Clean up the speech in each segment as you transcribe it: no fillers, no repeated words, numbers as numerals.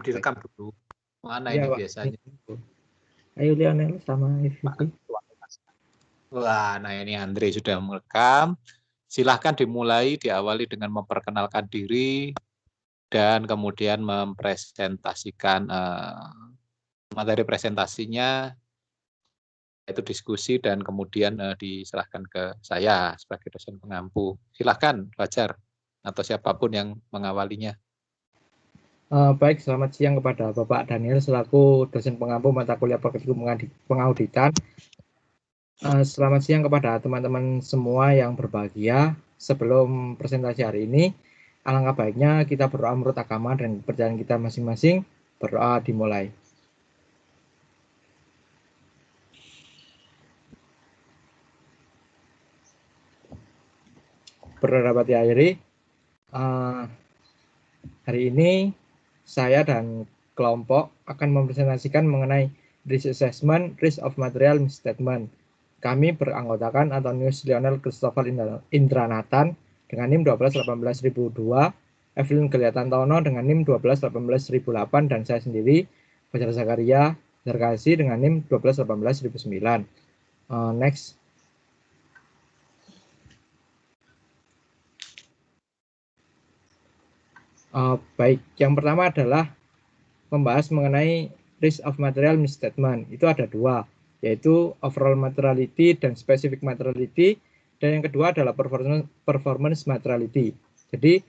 Direkam dulu. Mana Ya, ini Pak. biasanya? Ayo Lionel sama FVP. Wah, nah ini Andre sudah merekam. Silahkan dimulai, diawali dengan memperkenalkan diri dan kemudian mempresentasikan materi presentasinya, yaitu diskusi dan kemudian diserahkan ke saya sebagai dosen pengampu. Silahkan Fajar atau siapapun yang mengawalinya. Baik, selamat siang kepada Bapak Daniel selaku dosen pengampu mata kuliah praktikum pengauditan. Selamat siang kepada teman-teman semua yang berbahagia. Sebelum presentasi hari ini, alangkah baiknya kita berdoa menurut agama dan kepercayaan kita masing-masing. Berdoa dimulai. Berdoa diakhiri. Hari ini saya dan kelompok akan mempresentasikan mengenai risk assessment, risk of material misstatement. Kami beranggotakan Antonius Lionel Christopher Indranatan dengan NIM 1218002, Evelyn Geliatantono dengan NIM 1218008, dan saya sendiri, Fajar Zakaria Zarkasi dengan NIM 1218009. Next. Baik, yang pertama adalah membahas mengenai risk of material misstatement. Itu ada dua, yaitu overall materiality dan specific materiality, dan yang kedua adalah performance materiality. Jadi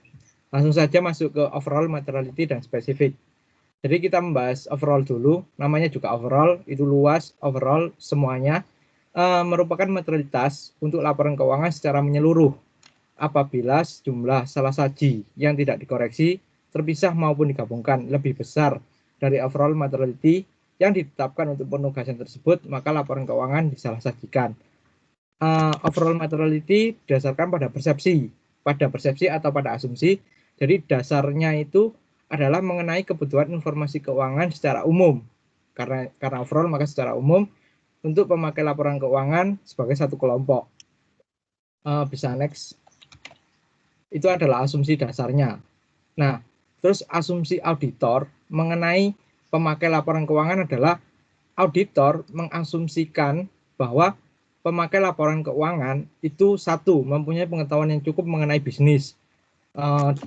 langsung saja masuk ke overall materiality dan specific. Jadi kita membahas overall dulu, namanya juga overall, itu luas, overall semuanya merupakan materialitas untuk laporan keuangan secara menyeluruh apabila jumlah salah saji yang tidak dikoreksi terpisah maupun digabungkan lebih besar dari overall materiality yang ditetapkan untuk penugasan tersebut, maka laporan keuangan disalah sajikan. Overall materiality berdasarkan pada persepsi atau pada asumsi. Jadi dasarnya itu adalah mengenai kebutuhan informasi keuangan secara umum. Karena overall maka secara umum untuk pemakai laporan keuangan sebagai satu kelompok. Bisa next. Itu adalah asumsi dasarnya. Nah, terus asumsi auditor mengenai pemakai laporan keuangan adalah auditor mengasumsikan bahwa pemakai laporan keuangan itu satu, mempunyai pengetahuan yang cukup mengenai bisnis.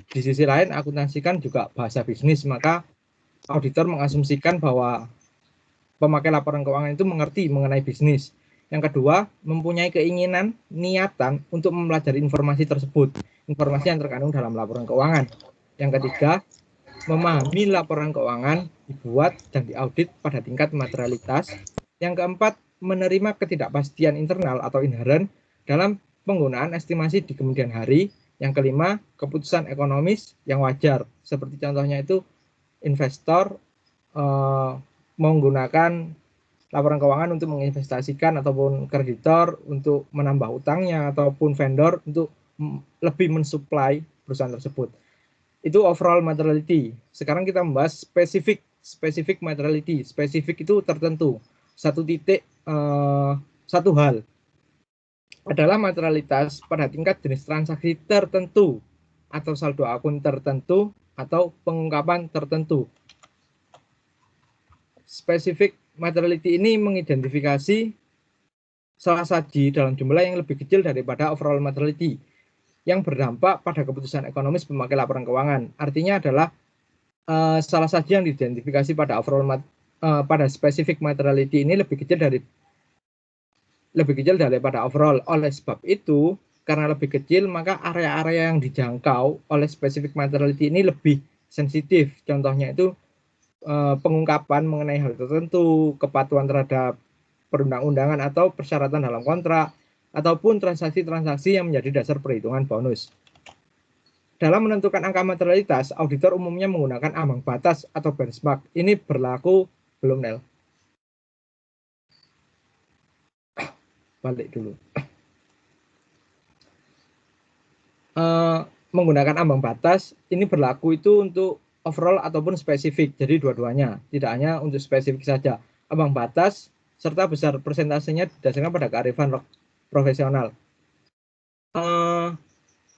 Di sisi lain, akuntansi kan juga bahasa bisnis, maka auditor mengasumsikan bahwa pemakai laporan keuangan itu mengerti mengenai bisnis. Yang kedua, mempunyai keinginan, niatan untuk mempelajari informasi tersebut, informasi yang terkandung dalam laporan keuangan. Yang ketiga, memahami laporan keuangan dibuat dan diaudit pada tingkat materialitas. Yang keempat, menerima ketidakpastian internal atau inherent dalam penggunaan estimasi di kemudian hari. Yang kelima, keputusan ekonomis yang wajar, seperti contohnya itu investor menggunakan laporan keuangan untuk menginvestasikan ataupun kreditor untuk menambah utangnya ataupun vendor untuk lebih mensuplai perusahaan tersebut. Itu overall materiality. Sekarang kita membahas specific materiality. Spesifik itu tertentu. Satu titik, satu hal adalah materialitas pada tingkat jenis transaksi tertentu atau saldo akun tertentu atau pengungkapan tertentu. Specific materiality ini mengidentifikasi salah saji dalam jumlah yang lebih kecil daripada overall materiality yang berdampak pada keputusan ekonomis pemakai laporan keuangan. Artinya adalah salah saji yang diidentifikasi pada pada specific materiality ini lebih kecil daripada overall. Oleh sebab itu, karena lebih kecil, maka area-area yang dijangkau oleh specific materiality ini lebih sensitif. Contohnya itu pengungkapan mengenai hal tertentu, kepatuhan terhadap perundang-undangan atau persyaratan dalam kontrak, ataupun transaksi-transaksi yang menjadi dasar perhitungan bonus. Dalam menentukan angka materialitas, auditor umumnya menggunakan ambang batas atau benchmark. Ini berlaku belum, Nel? Balik dulu. Menggunakan ambang batas, ini berlaku itu untuk overall ataupun spesifik, jadi dua-duanya, tidak hanya untuk spesifik saja. Ambang batas serta besar persentasenya didasarkan pada kearifan profesional.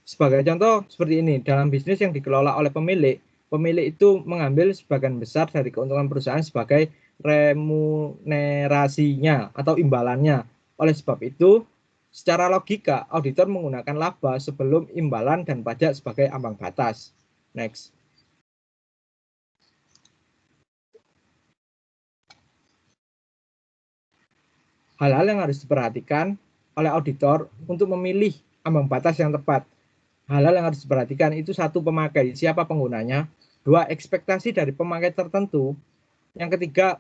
Sebagai contoh seperti ini, dalam bisnis yang dikelola oleh pemilik, Pemilik itu mengambil sebagian besar dari keuntungan perusahaan sebagai remunerasinya atau imbalannya. Oleh sebab itu, secara logika, auditor menggunakan laba sebelum imbalan dan pajak sebagai ambang batas. Next. Hal-hal yang harus diperhatikan oleh auditor untuk memilih ambang batas yang tepat. Hal-hal yang harus diperhatikan itu satu, pemakai, siapa penggunanya. Dua, ekspektasi dari pemakai tertentu. Yang ketiga,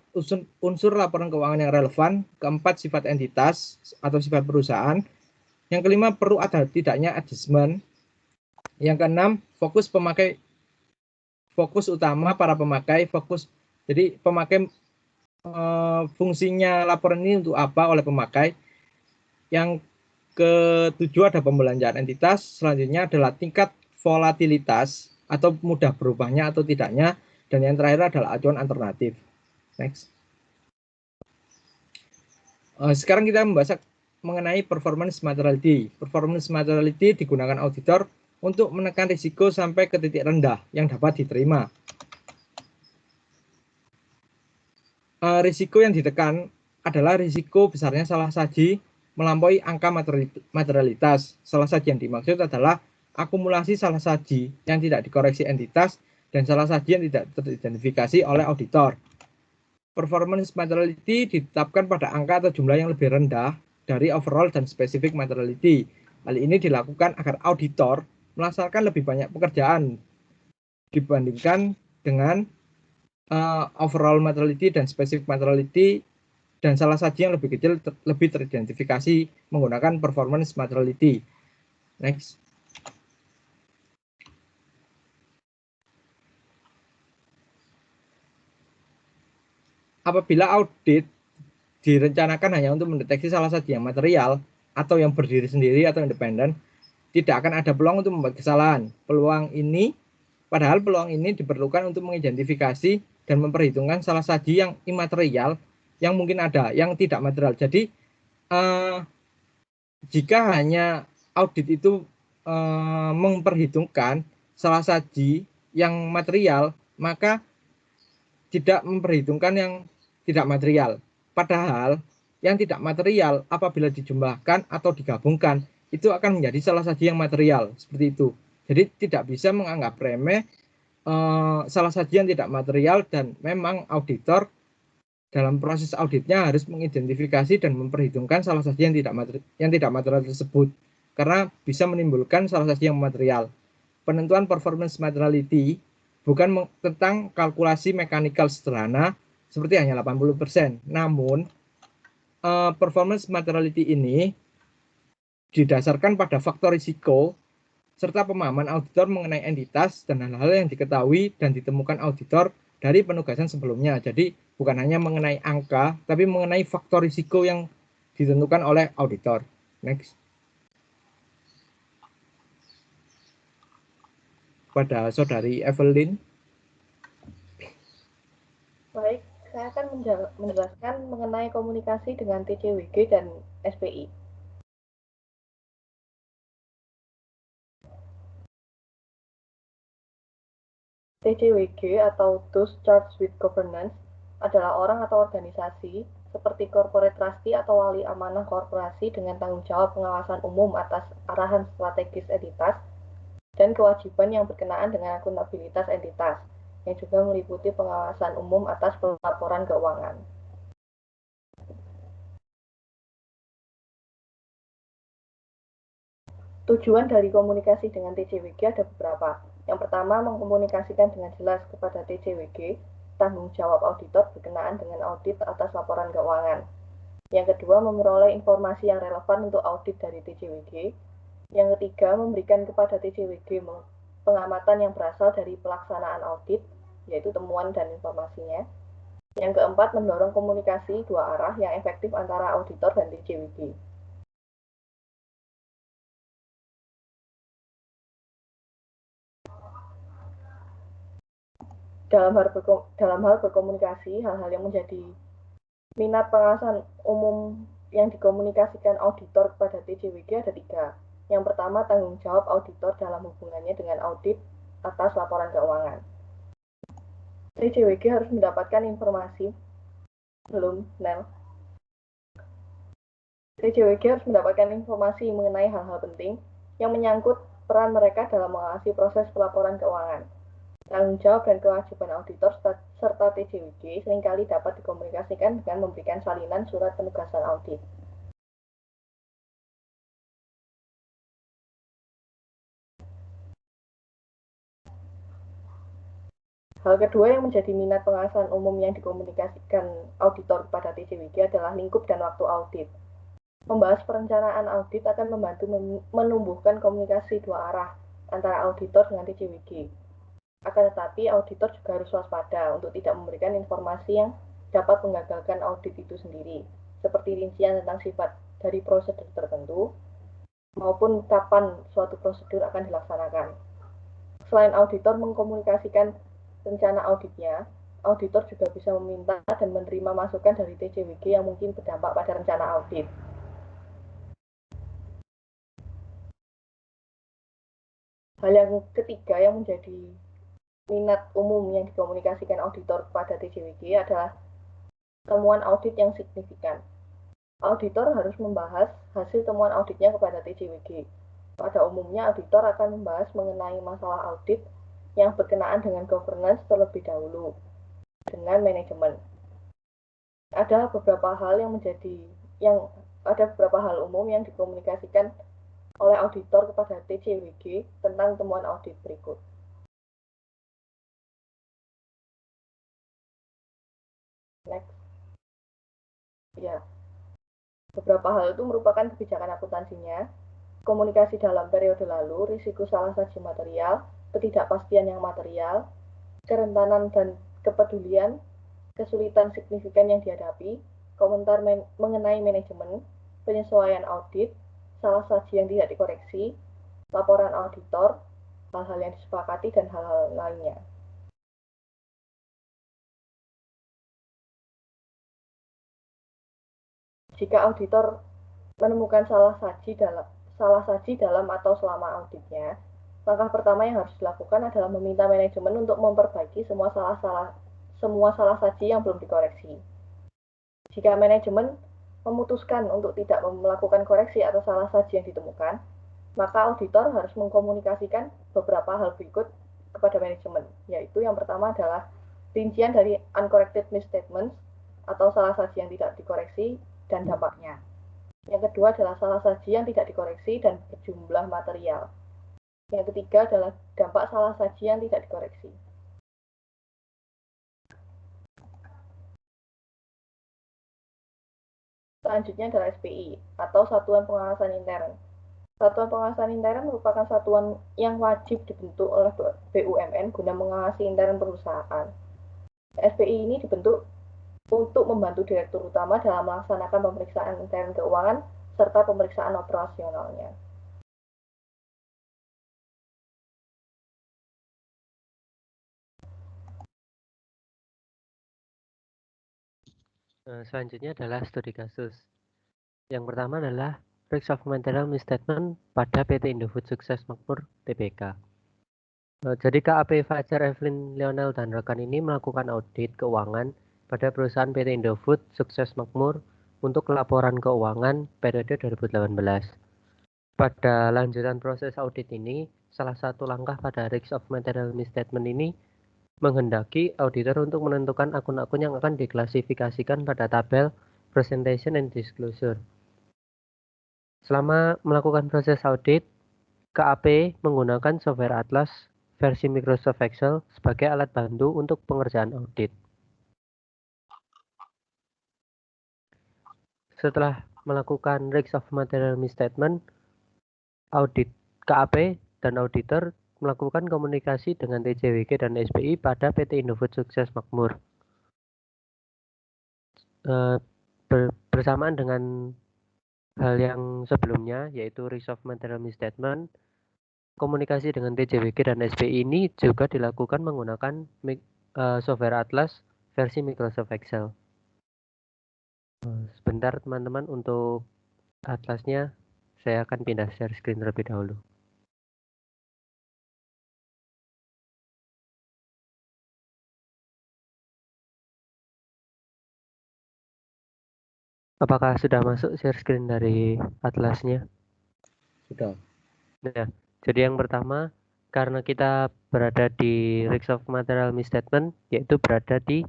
unsur laporan keuangan yang relevan. Keempat, sifat entitas atau sifat perusahaan. Yang kelima, perlu ada tidaknya adjustment. Yang keenam, fokus pemakai, fokus utama para pemakai, fokus. Jadi pemakai fungsinya laporan ini untuk apa oleh pemakai. Yang ketujuh ada pembelanjaan entitas. Selanjutnya adalah tingkat volatilitas atau mudah berubahnya atau tidaknya. Dan yang terakhir adalah acuan alternatif. Next. Sekarang kita membahas mengenai performance materiality. Performance materiality digunakan auditor untuk menekan risiko sampai ke titik rendah yang dapat diterima. Risiko yang ditekan adalah risiko besarnya salah saji melampaui angka materialitas. Salah saji yang dimaksud adalah akumulasi salah saji yang tidak dikoreksi entitas dan salah saji yang tidak teridentifikasi oleh auditor. Performance materiality ditetapkan pada angka atau jumlah yang lebih rendah dari overall dan specific materiality. Hal ini dilakukan agar auditor melaksanakan lebih banyak pekerjaan dibandingkan dengan overall materiality dan specific materiality, dan salah saji yang lebih kecil lebih teridentifikasi menggunakan performance materiality. Next. Apabila audit direncanakan hanya untuk mendeteksi salah saji yang material atau yang berdiri sendiri atau independen, tidak akan ada peluang untuk membuat kesalahan. Padahal peluang ini diperlukan untuk mengidentifikasi dan memperhitungkan salah saji yang imaterial yang mungkin ada, yang tidak material. Jadi jika hanya audit itu memperhitungkan salah saji yang material, maka tidak memperhitungkan yang tidak material. Padahal yang tidak material apabila dijumlahkan atau digabungkan itu akan menjadi salah saji yang material, seperti itu. Jadi tidak bisa menganggap remeh salah saji yang tidak material, dan memang auditor dalam proses auditnya harus mengidentifikasi dan memperhitungkan salah saji yang tidak material tersebut, karena bisa menimbulkan salah saji yang material. Penentuan performance materiality bukan tentang kalkulasi mekanikal sederhana seperti hanya 80%. Namun performance materiality ini didasarkan pada faktor risiko serta pemahaman auditor mengenai entitas dan hal-hal yang diketahui dan ditemukan auditor dari penugasan sebelumnya. Jadi bukan hanya mengenai angka, tapi mengenai faktor risiko yang ditentukan oleh auditor. Next. Pada saudari Evelyn. Baik, saya akan menjelaskan mengenai komunikasi dengan TCWG dan SPI. TCWG atau Those Charged with Governance adalah orang atau organisasi seperti corporate trustee atau wali amanah korporasi dengan tanggung jawab pengawasan umum atas arahan strategis entitas dan kewajiban yang berkenaan dengan akuntabilitas entitas, yang juga meliputi pengawasan umum atas pelaporan keuangan. Tujuan dari komunikasi dengan TCWG ada beberapa. Yang pertama, mengkomunikasikan dengan jelas kepada TCWG tanggung jawab auditor berkenaan dengan audit atas laporan keuangan. Yang kedua, memperoleh informasi yang relevan untuk audit dari TCWG. Yang ketiga, memberikan kepada TCWG pengamatan yang berasal dari pelaksanaan audit, yaitu temuan dan informasinya. Yang keempat, mendorong komunikasi dua arah yang efektif antara auditor dan TCWG. Dalam hal berkomunikasi, hal-hal yang menjadi minat pengawasan umum yang dikomunikasikan auditor kepada TCWG ada tiga. Yang pertama, tanggung jawab auditor dalam hubungannya dengan audit atas laporan keuangan. TCWG harus mendapatkan informasi TCWG harus mendapatkan informasi mengenai hal-hal penting yang menyangkut peran mereka dalam mengawasi proses pelaporan keuangan. Tanggung jawab dan kewajiban auditor serta TCWG seringkali dapat dikomunikasikan dengan memberikan salinan surat penugasan audit. Hal kedua yang menjadi minat pengawasan umum yang dikomunikasikan auditor kepada TCWG adalah lingkup dan waktu audit. Membahas perencanaan audit akan membantu menumbuhkan komunikasi dua arah antara auditor dengan TCWG. Akan tetapi, auditor juga harus waspada untuk tidak memberikan informasi yang dapat menggagalkan audit itu sendiri, seperti rincian tentang sifat dari prosedur tertentu, maupun kapan suatu prosedur akan dilaksanakan. Selain auditor mengkomunikasikan rencana auditnya, auditor juga bisa meminta dan menerima masukan dari TCWG yang mungkin berdampak pada rencana audit. Hal yang ketiga yang menjadi minat umum yang dikomunikasikan auditor kepada TCWG adalah temuan audit yang signifikan. Auditor harus membahas hasil temuan auditnya kepada TCWG. Pada umumnya, auditor akan membahas mengenai masalah audit yang berkenaan dengan governance terlebih dahulu, dengan manajemen. Ada beberapa hal umum yang dikomunikasikan oleh auditor kepada TCWG tentang temuan audit berikut. Next. Ya. Beberapa hal itu merupakan kebijakan akuntansinya, komunikasi dalam periode lalu, risiko salah saji material, ketidakpastian yang material, kerentanan dan kepedulian, kesulitan signifikan yang dihadapi, komentar mengenai manajemen, penyesuaian audit, salah saji yang tidak dikoreksi, laporan auditor, hal-hal yang disepakati, dan hal-hal lainnya. Jika auditor menemukan salah saji dalam atau selama auditnya, langkah pertama yang harus dilakukan adalah meminta manajemen untuk memperbaiki semua salah saji yang belum dikoreksi. Jika manajemen memutuskan untuk tidak melakukan koreksi atas salah saji yang ditemukan, maka auditor harus mengkomunikasikan beberapa hal berikut kepada manajemen, yaitu yang pertama adalah rincian dari uncorrected misstatements atau salah saji yang tidak dikoreksi dan dampaknya. Yang kedua adalah salah saji yang tidak dikoreksi dan berjumlah material. Yang ketiga adalah dampak salah saji yang tidak dikoreksi. Selanjutnya adalah SPI atau Satuan Pengawasan Intern. Satuan Pengawasan Intern merupakan satuan yang wajib dibentuk oleh BUMN guna mengawasi intern perusahaan. SPI ini dibentuk untuk membantu Direktur Utama dalam melaksanakan pemeriksaan intern keuangan serta pemeriksaan operasionalnya. Selanjutnya adalah studi kasus. Yang pertama adalah Risk of Material Misstatement pada PT Indofood Sukses Makmur Tbk. Jadi KAP Fajar, Evelyn, Lionel, dan rekan ini melakukan audit keuangan pada perusahaan PT Indofood Sukses Makmur untuk laporan keuangan periode 2018. Pada lanjutan proses audit ini, salah satu langkah pada Risk of Material Misstatement ini menghendaki auditor untuk menentukan akun-akun yang akan diklasifikasikan pada tabel Presentation and Disclosure. Selama melakukan proses audit, KAP menggunakan software Atlas versi Microsoft Excel sebagai alat bantu untuk pengerjaan audit. Setelah melakukan Risk of Material Misstatement, audit KAP dan auditor melakukan komunikasi dengan TCWG dan SPI pada PT Indofood Sukses Makmur. Bersamaan dengan hal yang sebelumnya, yaitu Risk of Material Misstatement, komunikasi dengan TCWG dan SPI ini juga dilakukan menggunakan software Atlas versi Microsoft Excel. Sebentar teman-teman, untuk Atlasnya saya akan pindah share screen terlebih dahulu. Apakah sudah masuk share screen dari atlasnya? Sudah. Nah, jadi yang pertama, karena kita berada di Risk of Material Misstatement, yaitu berada di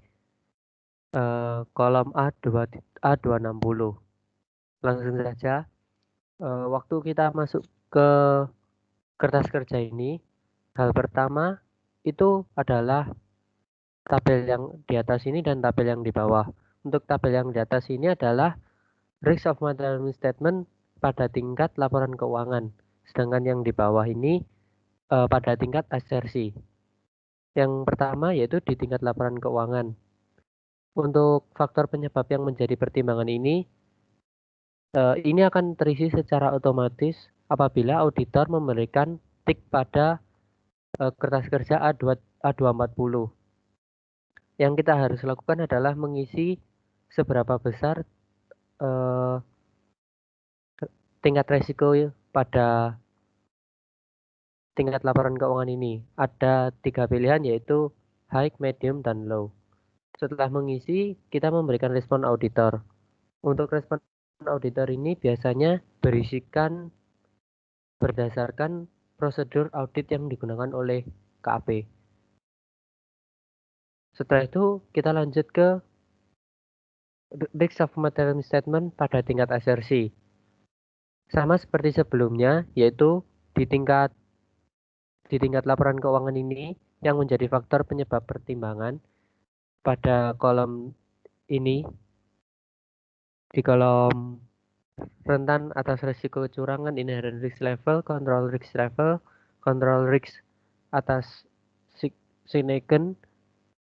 kolom A260. Langsung saja, waktu kita masuk ke kertas kerja ini, hal pertama itu adalah tabel yang di atas ini dan tabel yang di bawah. Untuk tabel yang di atas ini adalah Risk of Material Misstatement pada tingkat laporan keuangan. Sedangkan yang di bawah ini pada tingkat asersi. Yang pertama yaitu di tingkat laporan keuangan. Untuk faktor penyebab yang menjadi pertimbangan ini akan terisi secara otomatis apabila auditor memberikan tik pada kertas kerja A240. Yang kita harus lakukan adalah mengisi seberapa besar tingkat resiko pada tingkat laporan keuangan ini. Ada 3 pilihan yaitu high, medium, dan low. Setelah mengisi, kita memberikan respon auditor. Untuk respon auditor ini biasanya berisikan berdasarkan prosedur audit yang digunakan oleh KAP. Setelah itu, kita lanjut ke Risk of Material Misstatement pada tingkat asersi. Sama seperti sebelumnya, yaitu di tingkat laporan keuangan ini yang menjadi faktor penyebab pertimbangan pada kolom ini, di kolom rentan atas risiko kecurangan, inherent risk level, control risk atas significant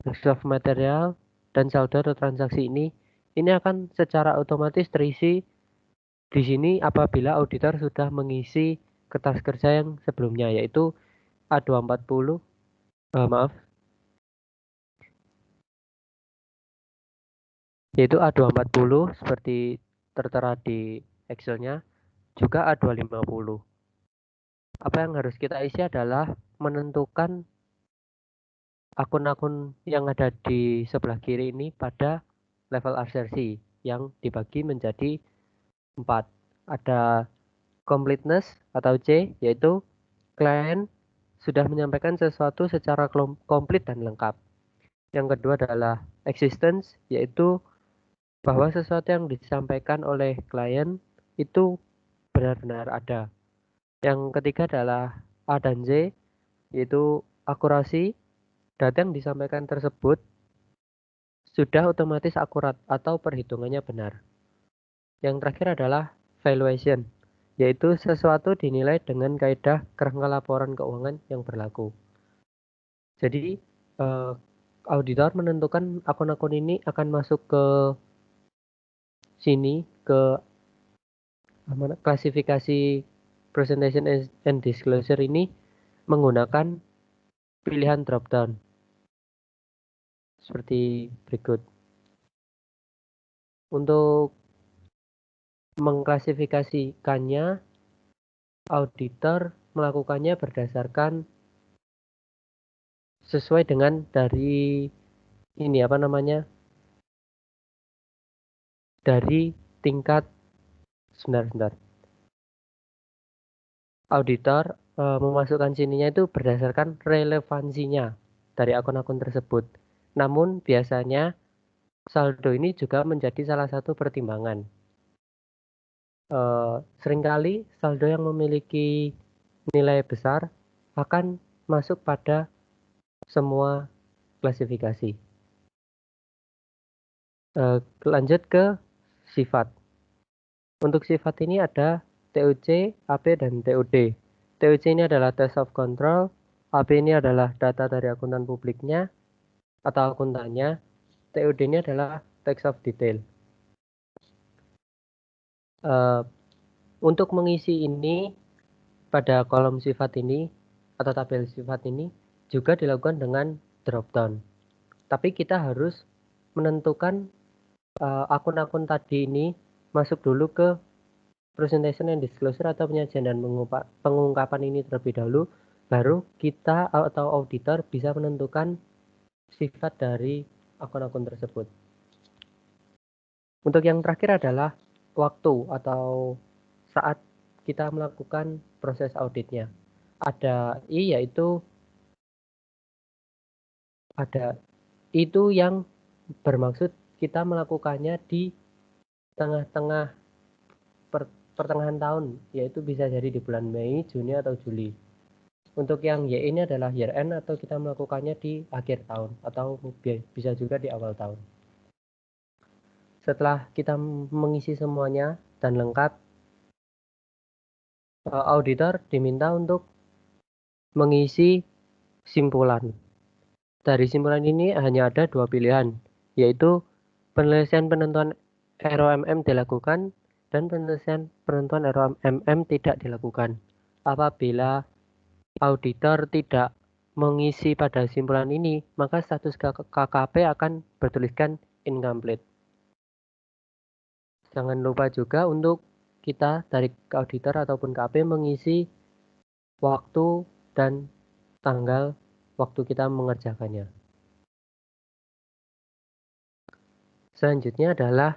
risk of material, dan saldo atau transaksi ini akan secara otomatis terisi di sini apabila auditor sudah mengisi kertas kerja yang sebelumnya, yaitu A240, yaitu A240 seperti tertera di Excel-nya, juga A250. Apa yang harus kita isi adalah menentukan akun-akun yang ada di sebelah kiri ini pada level asersi yang dibagi menjadi 4. Ada completeness atau C, yaitu klien sudah menyampaikan sesuatu secara komplit dan lengkap. Yang kedua adalah existence, yaitu bahwa sesuatu yang disampaikan oleh klien itu benar-benar ada. Yang ketiga adalah A dan Z, yaitu akurasi, data yang disampaikan tersebut sudah otomatis akurat atau perhitungannya benar. Yang terakhir adalah valuation, yaitu sesuatu dinilai dengan kaidah kerangka laporan keuangan yang berlaku. Jadi auditor menentukan akun-akun ini akan masuk ke sini, ke klasifikasi presentation and disclosure ini menggunakan pilihan drop down seperti berikut. Untuk mengklasifikasikannya, auditor melakukannya berdasarkan sesuai dengan dari dari tingkat sebentar. Auditor memasukkan sininya itu berdasarkan relevansinya dari akun-akun tersebut. Namun biasanya saldo ini juga menjadi salah satu pertimbangan. Seringkali saldo yang memiliki nilai besar akan masuk pada semua klasifikasi. Lanjut ke sifat. Untuk sifat ini ada TOC, AP, dan TOD. TOC ini adalah test of control, AP ini adalah data dari akuntan publiknya atau akuntannya, TOD ini adalah text of detail. Untuk mengisi ini pada kolom sifat ini atau tabel sifat ini juga dilakukan dengan drop down. Tapi kita harus menentukan akun-akun tadi ini masuk dulu ke presentation and disclosure atau penyajian dan pengungkapan ini terlebih dahulu, baru kita atau auditor bisa menentukan sifat dari akun-akun tersebut. Untuk yang terakhir adalah waktu atau saat kita melakukan proses auditnya. Ada I, yaitu itu yang bermaksud kita melakukannya di tengah-tengah pertengahan tahun, yaitu bisa jadi di bulan Mei, Juni, atau Juli. Untuk yang Y ini adalah year end, atau kita melakukannya di akhir tahun, atau bisa juga di awal tahun. Setelah kita mengisi semuanya dan lengkap, auditor diminta untuk mengisi simpulan. Dari simpulan ini hanya ada 2 pilihan, yaitu penelitian penentuan ROMM dilakukan dan penelitian penentuan ROMM tidak dilakukan. Apabila auditor tidak mengisi pada simpulan ini, maka status KKP akan bertuliskan incomplete. Jangan lupa juga untuk kita dari auditor ataupun KP mengisi waktu dan tanggal waktu kita mengerjakannya. Selanjutnya adalah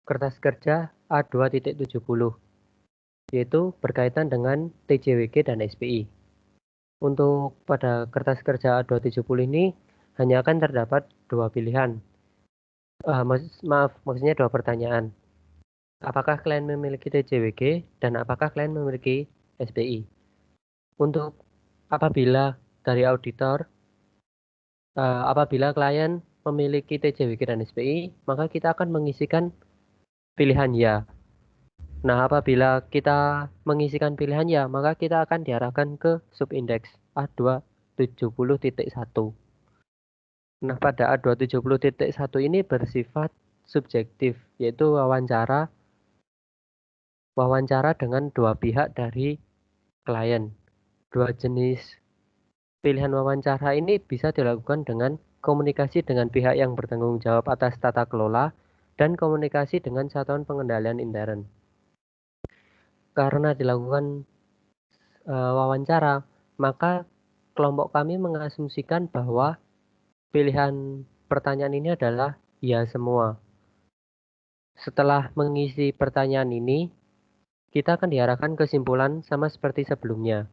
kertas kerja A2.70, yaitu berkaitan dengan TJWG dan SPI. Untuk pada kertas kerja A270 ini hanya akan terdapat 2 pilihan. Maksudnya 2 pertanyaan. Apakah kalian memiliki TJWG dan apakah kalian memiliki SPI? Untuk apabila dari auditor, apabila klien memiliki TJWG dan SPI, maka kita akan mengisikan pilihan ya. Nah, apabila kita mengisikan pilihan ya, maka kita akan diarahkan ke subindeks A270.1. Nah, pada A270.1 ini bersifat subjektif, yaitu wawancara dengan 2 pihak dari klien. 2 jenis pilihan wawancara ini bisa dilakukan dengan komunikasi dengan pihak yang bertanggung jawab atas tata kelola dan komunikasi dengan satuan pengendalian intern. Karena dilakukan wawancara, maka kelompok kami mengasumsikan bahwa pilihan pertanyaan ini adalah ya semua. Setelah mengisi pertanyaan ini, kita akan diarahkan kesimpulan sama seperti sebelumnya.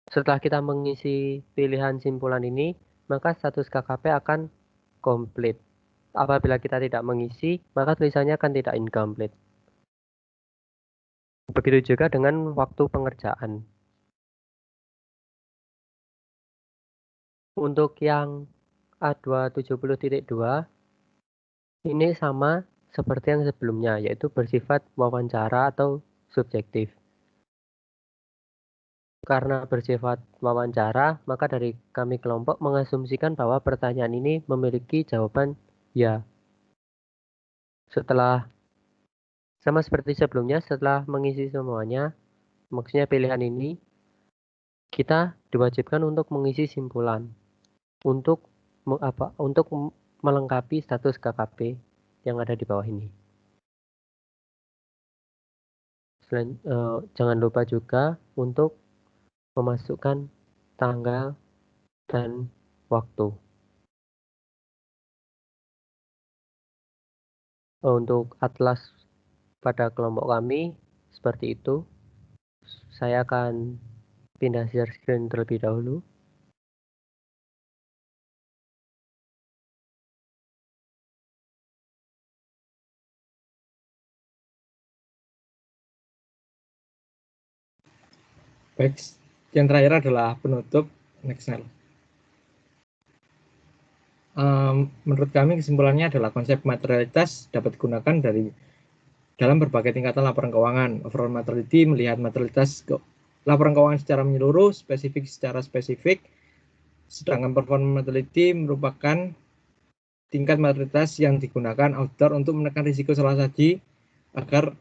Setelah kita mengisi pilihan simpulan ini, maka status KKP akan komplit. Apabila kita tidak mengisi, maka tulisannya akan tidak incomplete. Begitu juga dengan waktu pengerjaan. Untuk yang A270.2 ini sama seperti yang sebelumnya, yaitu bersifat wawancara atau subjektif. Karena bersifat wawancara, maka dari kami kelompok mengasumsikan bahwa pertanyaan ini memiliki jawaban ya. Setelah sama seperti sebelumnya, setelah mengisi semuanya, maksudnya pilihan ini, kita diwajibkan untuk mengisi simpulan untuk melengkapi status KKP yang ada di bawah ini. Jangan lupa juga untuk memasukkan tanggal dan waktu. Untuk atlas pada kelompok kami seperti itu. Saya akan pindah share screen terlebih dahulu. Baik, yang terakhir adalah penutup. Next slide. Menurut kami kesimpulannya adalah konsep materialitas dapat digunakan dalam berbagai tingkatan laporan keuangan. Overall materiality melihat materialitas laporan keuangan secara menyeluruh, spesifik secara spesifik, sedangkan performance materiality merupakan tingkat materialitas yang digunakan auditor untuk menekan risiko salah saji agar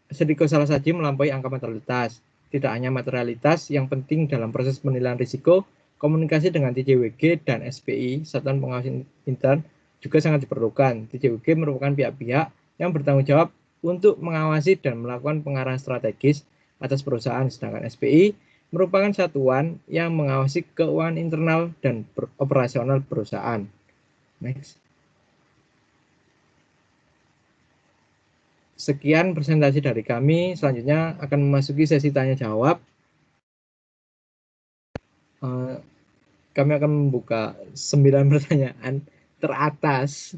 risiko salah saji melampaui angka materialitas. Tidak hanya materialitas, yang penting dalam proses penilaian risiko, komunikasi dengan TJWG dan SPI, Satuan Pengawas Intern, juga sangat diperlukan. TJWG merupakan pihak-pihak yang bertanggung jawab untuk mengawasi dan melakukan pengarahan strategis atas perusahaan, sedangkan SPI merupakan satuan yang mengawasi keuangan internal dan operasional perusahaan. Next. Sekian presentasi dari kami. Selanjutnya akan memasuki sesi tanya jawab. Kami akan membuka 9 pertanyaan teratas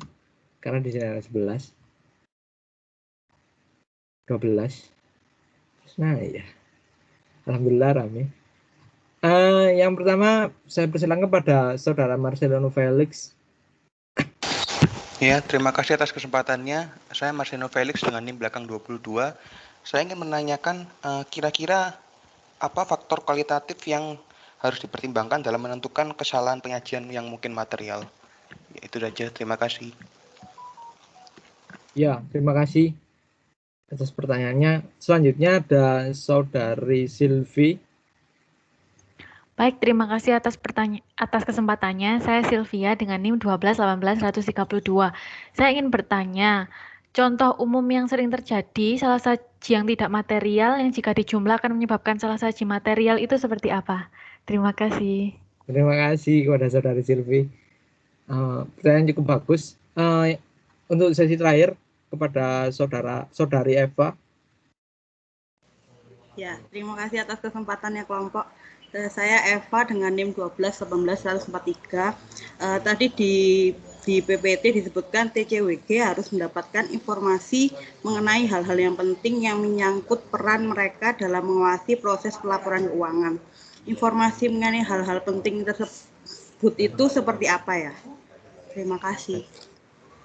karena di sini ada 11, 12. Nah ya, alhamdulillah rame. Yang pertama saya persilakan kepada Saudara Marcelino Felix. Ya, terima kasih atas kesempatannya. Saya Marcelino Felix dengan NIM belakang 22. Saya ingin menanyakan kira-kira apa faktor kualitatif yang harus dipertimbangkan dalam menentukan kesalahan penyajian yang mungkin material. Ya, itu saja, terima kasih. Ya, terima kasih atas pertanyaannya. Selanjutnya ada Saudari Silvi. Baik, terima kasih atas kesempatannya. Saya Sylvia dengan NIM 1218132. Saya ingin bertanya, contoh umum yang sering terjadi salah saji yang tidak material yang jika dijumlah akan menyebabkan salah saji material itu seperti apa? Terima kasih. Terima kasih kepada Saudari Silvi. Pertanyaan cukup bagus. Untuk sesi terakhir kepada Saudari Eva. Ya, terima kasih atas kesempatannya kelompok. Saya Eva dengan NIM 1218143. Tadi di PPT disebutkan TCWG harus mendapatkan informasi mengenai hal-hal yang penting yang menyangkut peran mereka dalam mengawasi proses pelaporan keuangan. Informasi mengenai hal-hal penting tersebut itu seperti apa ya? Terima kasih.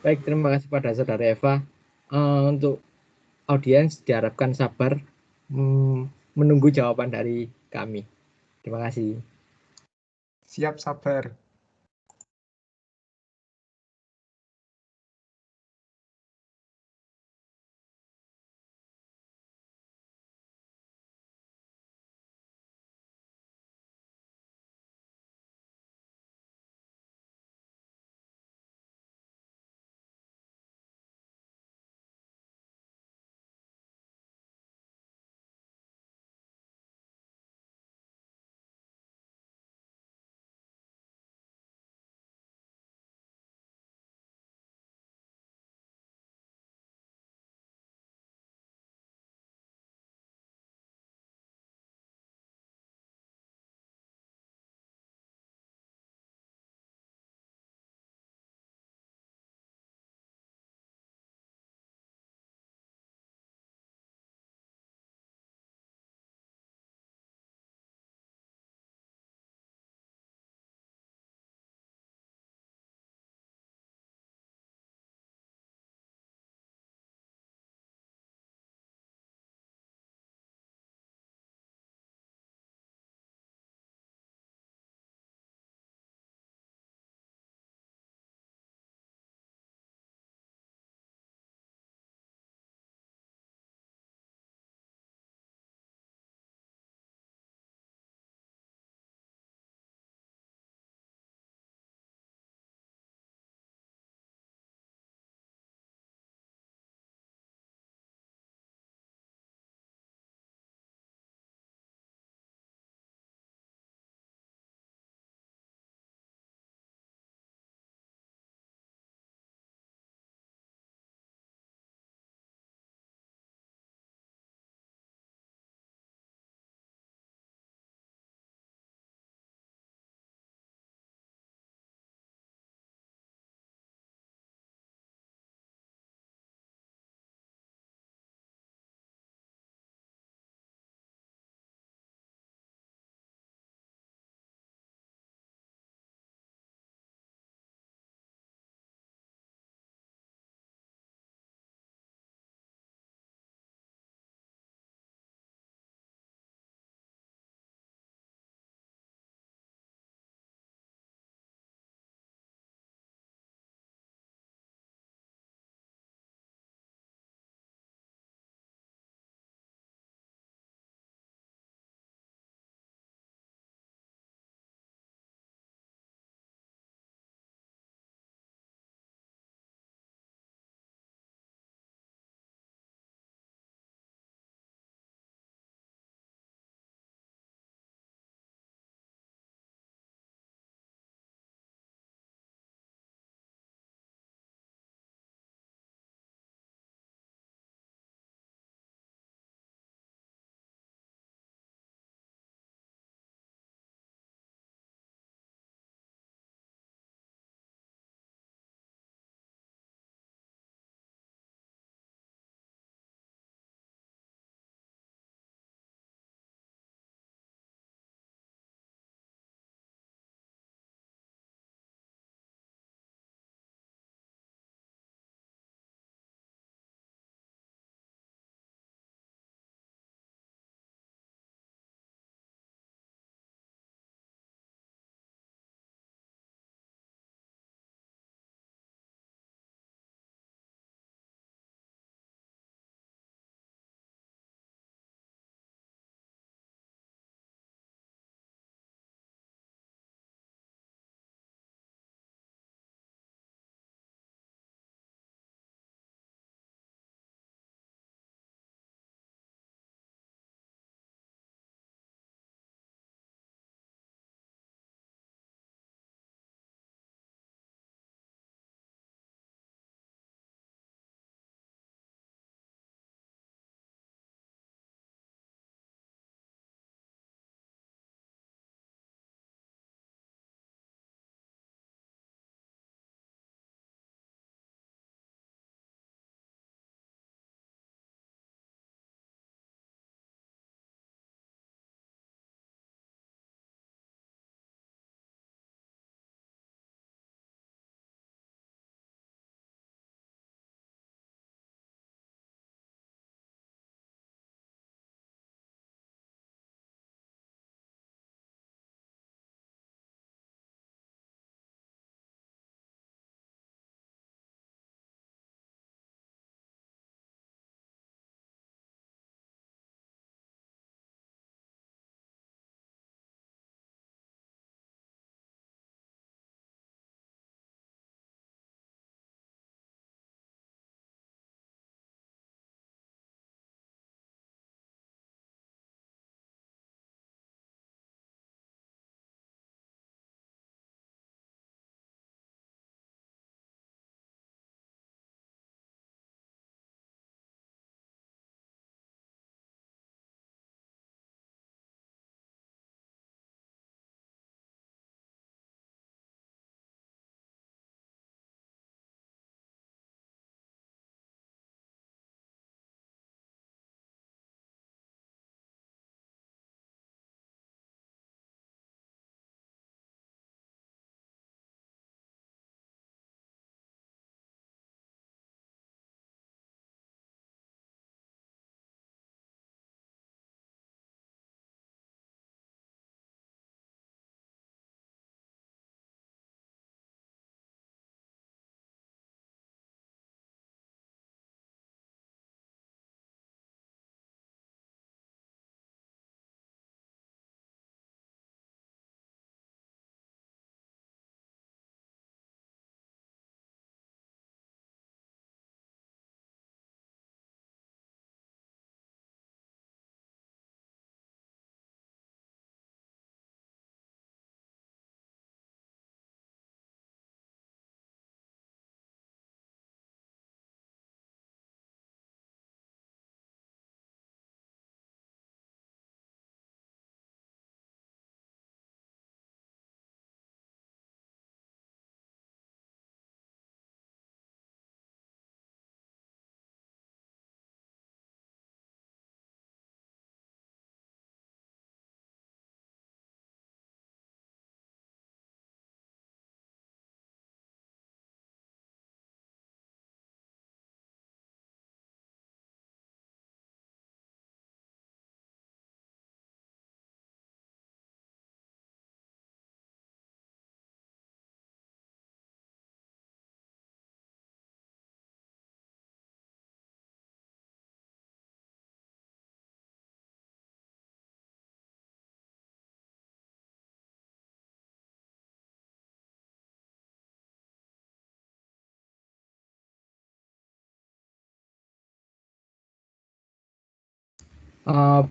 Baik, terima kasih pada Saudara Eva. Untuk audiens diharapkan sabar menunggu jawaban dari kami. Terima kasih. Siap sabar.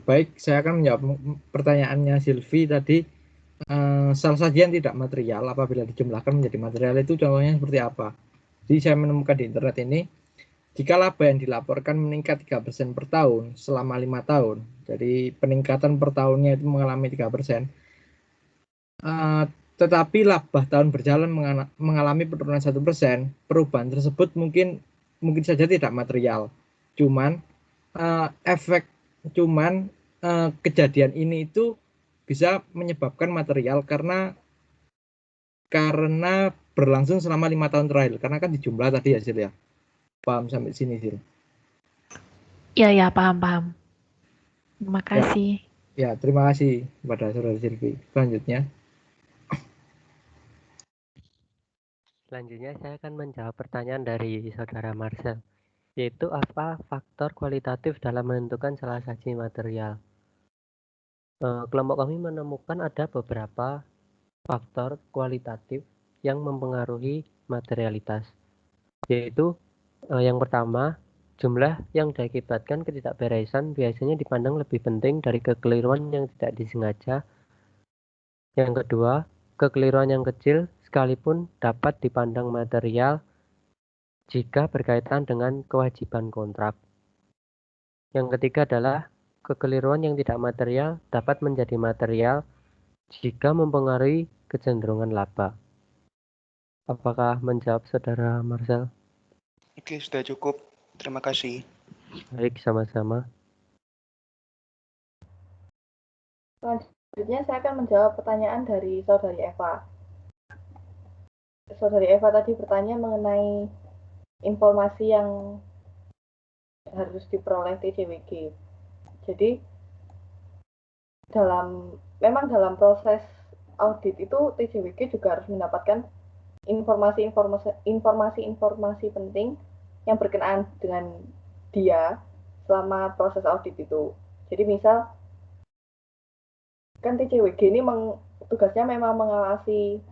Baik, saya akan menjawab pertanyaannya Silvi tadi. Sel sajian tidak material apabila dijumlahkan menjadi material itu contohnya seperti apa? Jadi saya menemukan di internet ini, jika laba yang dilaporkan meningkat 3% per tahun selama 5 tahun, jadi peningkatan per tahunnya itu mengalami 3%, tetapi laba tahun berjalan mengalami penurunan 1%, perubahan tersebut mungkin saja tidak material. Cuman kejadian ini itu bisa menyebabkan material karena berlangsung selama 5 tahun terakhir, karena kan dijumlah tadi ya Sil ya. Paham sampai sini Sil? Ya, paham. Terima kasih. Ya, terima kasih kepada Saudara Silvi. Selanjutnya. Selanjutnya saya akan menjawab pertanyaan dari Saudara Marcel, yaitu apa faktor kualitatif dalam menentukan salah saji material. Kelompok kami menemukan ada beberapa faktor kualitatif yang mempengaruhi materialitas, yaitu yang pertama, jumlah yang diakibatkan ketidakberesan biasanya dipandang lebih penting dari kekeliruan yang tidak disengaja. Yang kedua, kekeliruan yang kecil sekalipun dapat dipandang material jika berkaitan dengan kewajiban kontrak. Yang ketiga adalah kekeliruan yang tidak material dapat menjadi material jika mempengaruhi kecenderungan laba. Apakah menjawab Saudara Marcel? Oke, sudah cukup. Terima kasih. Baik, sama-sama. Selanjutnya saya akan menjawab pertanyaan dari Saudari Eva. Saudari Eva tadi bertanya mengenai informasi yang harus diperoleh TCWG. Jadi memang dalam proses audit itu TCWG juga harus mendapatkan informasi penting yang berkenaan dengan dia selama proses audit itu. Jadi misal kan TCWG ini tugasnya memang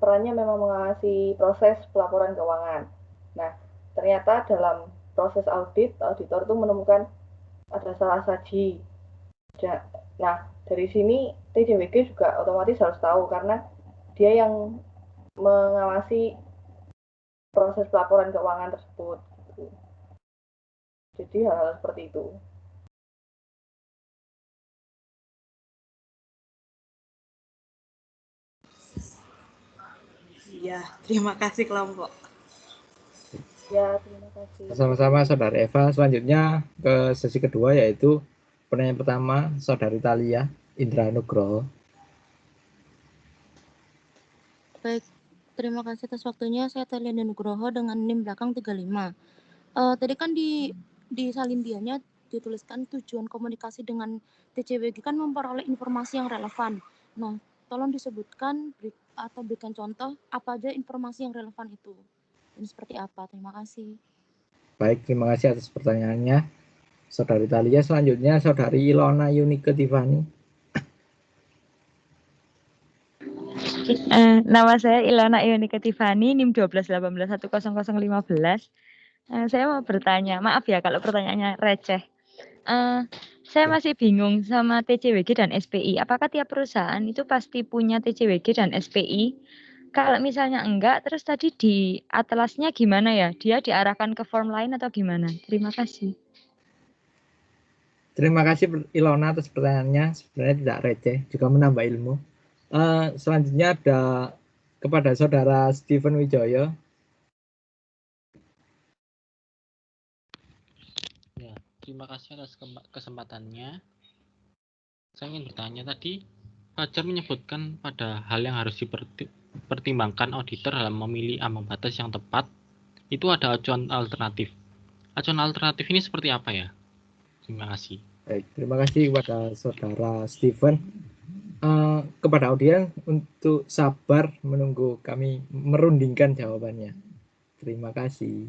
perannya memang mengawasi proses pelaporan keuangan. Nah, ternyata dalam proses audit, auditor itu menemukan ada salah saji. Nah, dari sini TCWG juga otomatis harus tahu karena dia yang mengawasi proses pelaporan keuangan tersebut. Jadi hal-hal seperti itu. Ya, terima kasih kelompok. Ya, terima kasih. Sama-sama Saudara Eva. Selanjutnya ke sesi kedua, yaitu pertanyaan pertama Saudari Talia Indra Nugroho. Baik, terima kasih atas waktunya. Saya Talia Indra Nugroho dengan NIM belakang 35. Tadi kan di salindianya dituliskan tujuan komunikasi dengan TCWG kan memperoleh informasi yang relevan. Nah, tolong disebutkan atau berikan contoh apa aja informasi yang relevan itu. Dan seperti apa? Terima kasih. Baik, terima kasih atas pertanyaannya Saudari Talia. Selanjutnya Saudari Ilona Yunike Tiffany. Nama saya Ilona Yunike Tiffany, NIM 1218110015. Saya mau bertanya, maaf ya kalau pertanyaannya receh. Saya masih bingung sama TCWG dan SPI. Apakah tiap perusahaan itu pasti punya TCWG dan SPI? Kalau misalnya enggak, terus tadi di atlasnya gimana ya? Dia diarahkan ke form lain atau gimana? Terima kasih. Terima kasih Ilona atas pertanyaannya. Sebenarnya tidak receh, juga menambah ilmu. Selanjutnya ada kepada Saudara Steven Wijoyo. Ya, terima kasih atas kesempatannya. Saya ingin bertanya tadi, Fajar menyebutkan pada hal yang harus dipertimbangkan auditor dalam memilih ambang batas yang tepat, itu ada acuan alternatif. Acuan alternatif ini seperti apa ya? Terima kasih. Baik, terima kasih kepada Saudara Steven. Kepada audiens untuk sabar menunggu kami merundingkan jawabannya. Terima kasih.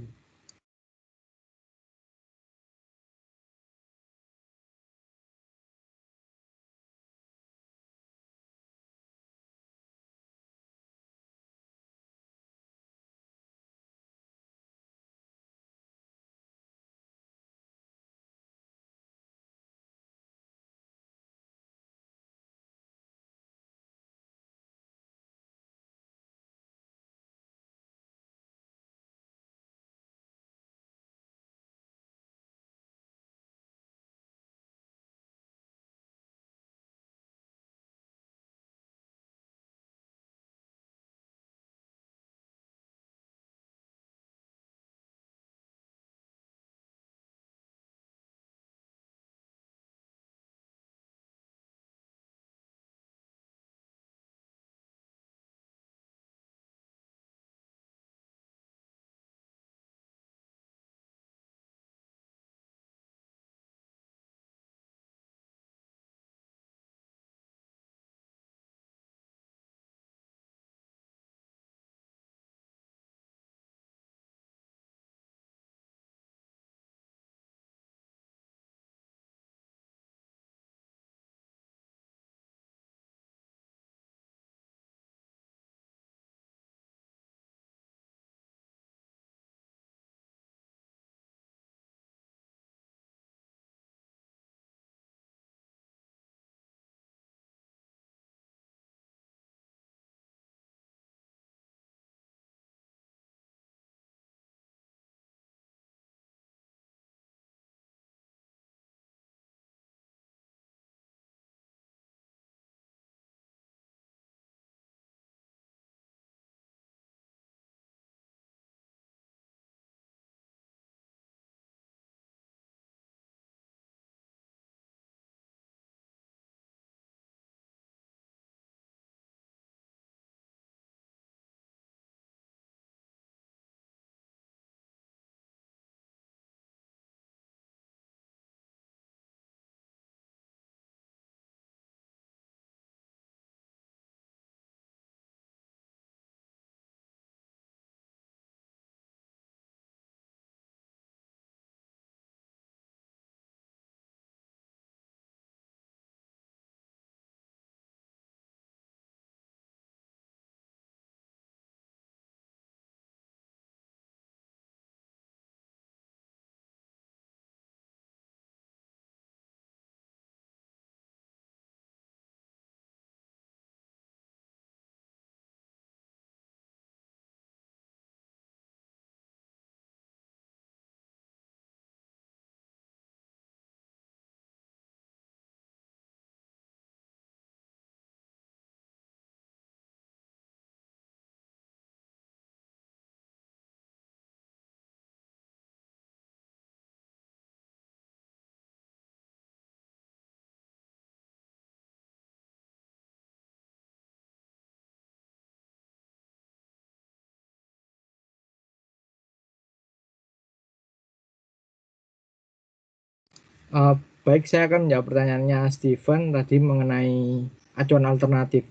Baik, saya akan menjawab pertanyaannya Steven tadi mengenai acuan alternatif.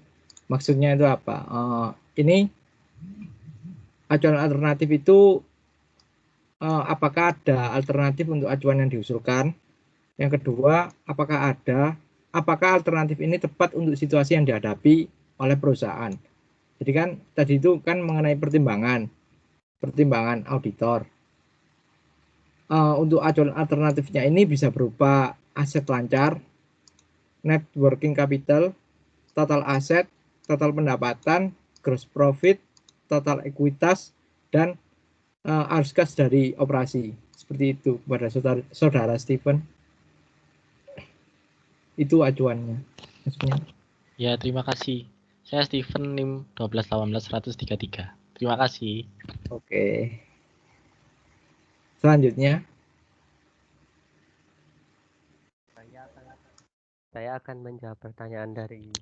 Maksudnya itu apa? Ini acuan alternatif itu apakah ada alternatif untuk acuan yang diusulkan? Yang kedua, apakah alternatif ini tepat untuk situasi yang dihadapi oleh perusahaan? Jadi kan tadi itu kan mengenai pertimbangan auditor. Untuk acuan alternatifnya ini bisa berupa aset lancar, net working capital, total aset, total pendapatan, gross profit, total ekuitas, dan arus kas dari operasi. Seperti itu kepada saudara Steven. Itu acuannya. Maksudnya. Ya, terima kasih. Saya Steven NIM 1218133. Terima kasih. Oke. Selanjutnya. Saya akan menjawab pertanyaan dari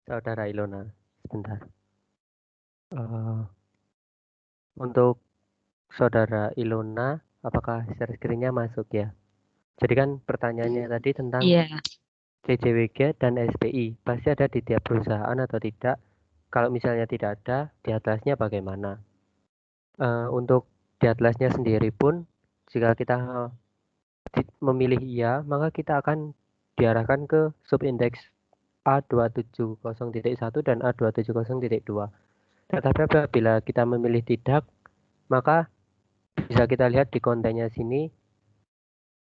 saudara Ilona. Sebentar. Untuk saudara Ilona, apakah share screen-nya masuk ya? Jadi kan pertanyaannya tadi tentang TCWG dan SPI. Pasti ada di tiap perusahaan atau tidak? Kalau misalnya tidak ada, di atlasnya bagaimana? Untuk di atlasnya sendiri pun, jika kita memilih iya, maka kita akan diarahkan ke subindeks A270.1 dan A270.2. Tetapi apabila kita memilih tidak, maka bisa kita lihat di kontennya sini,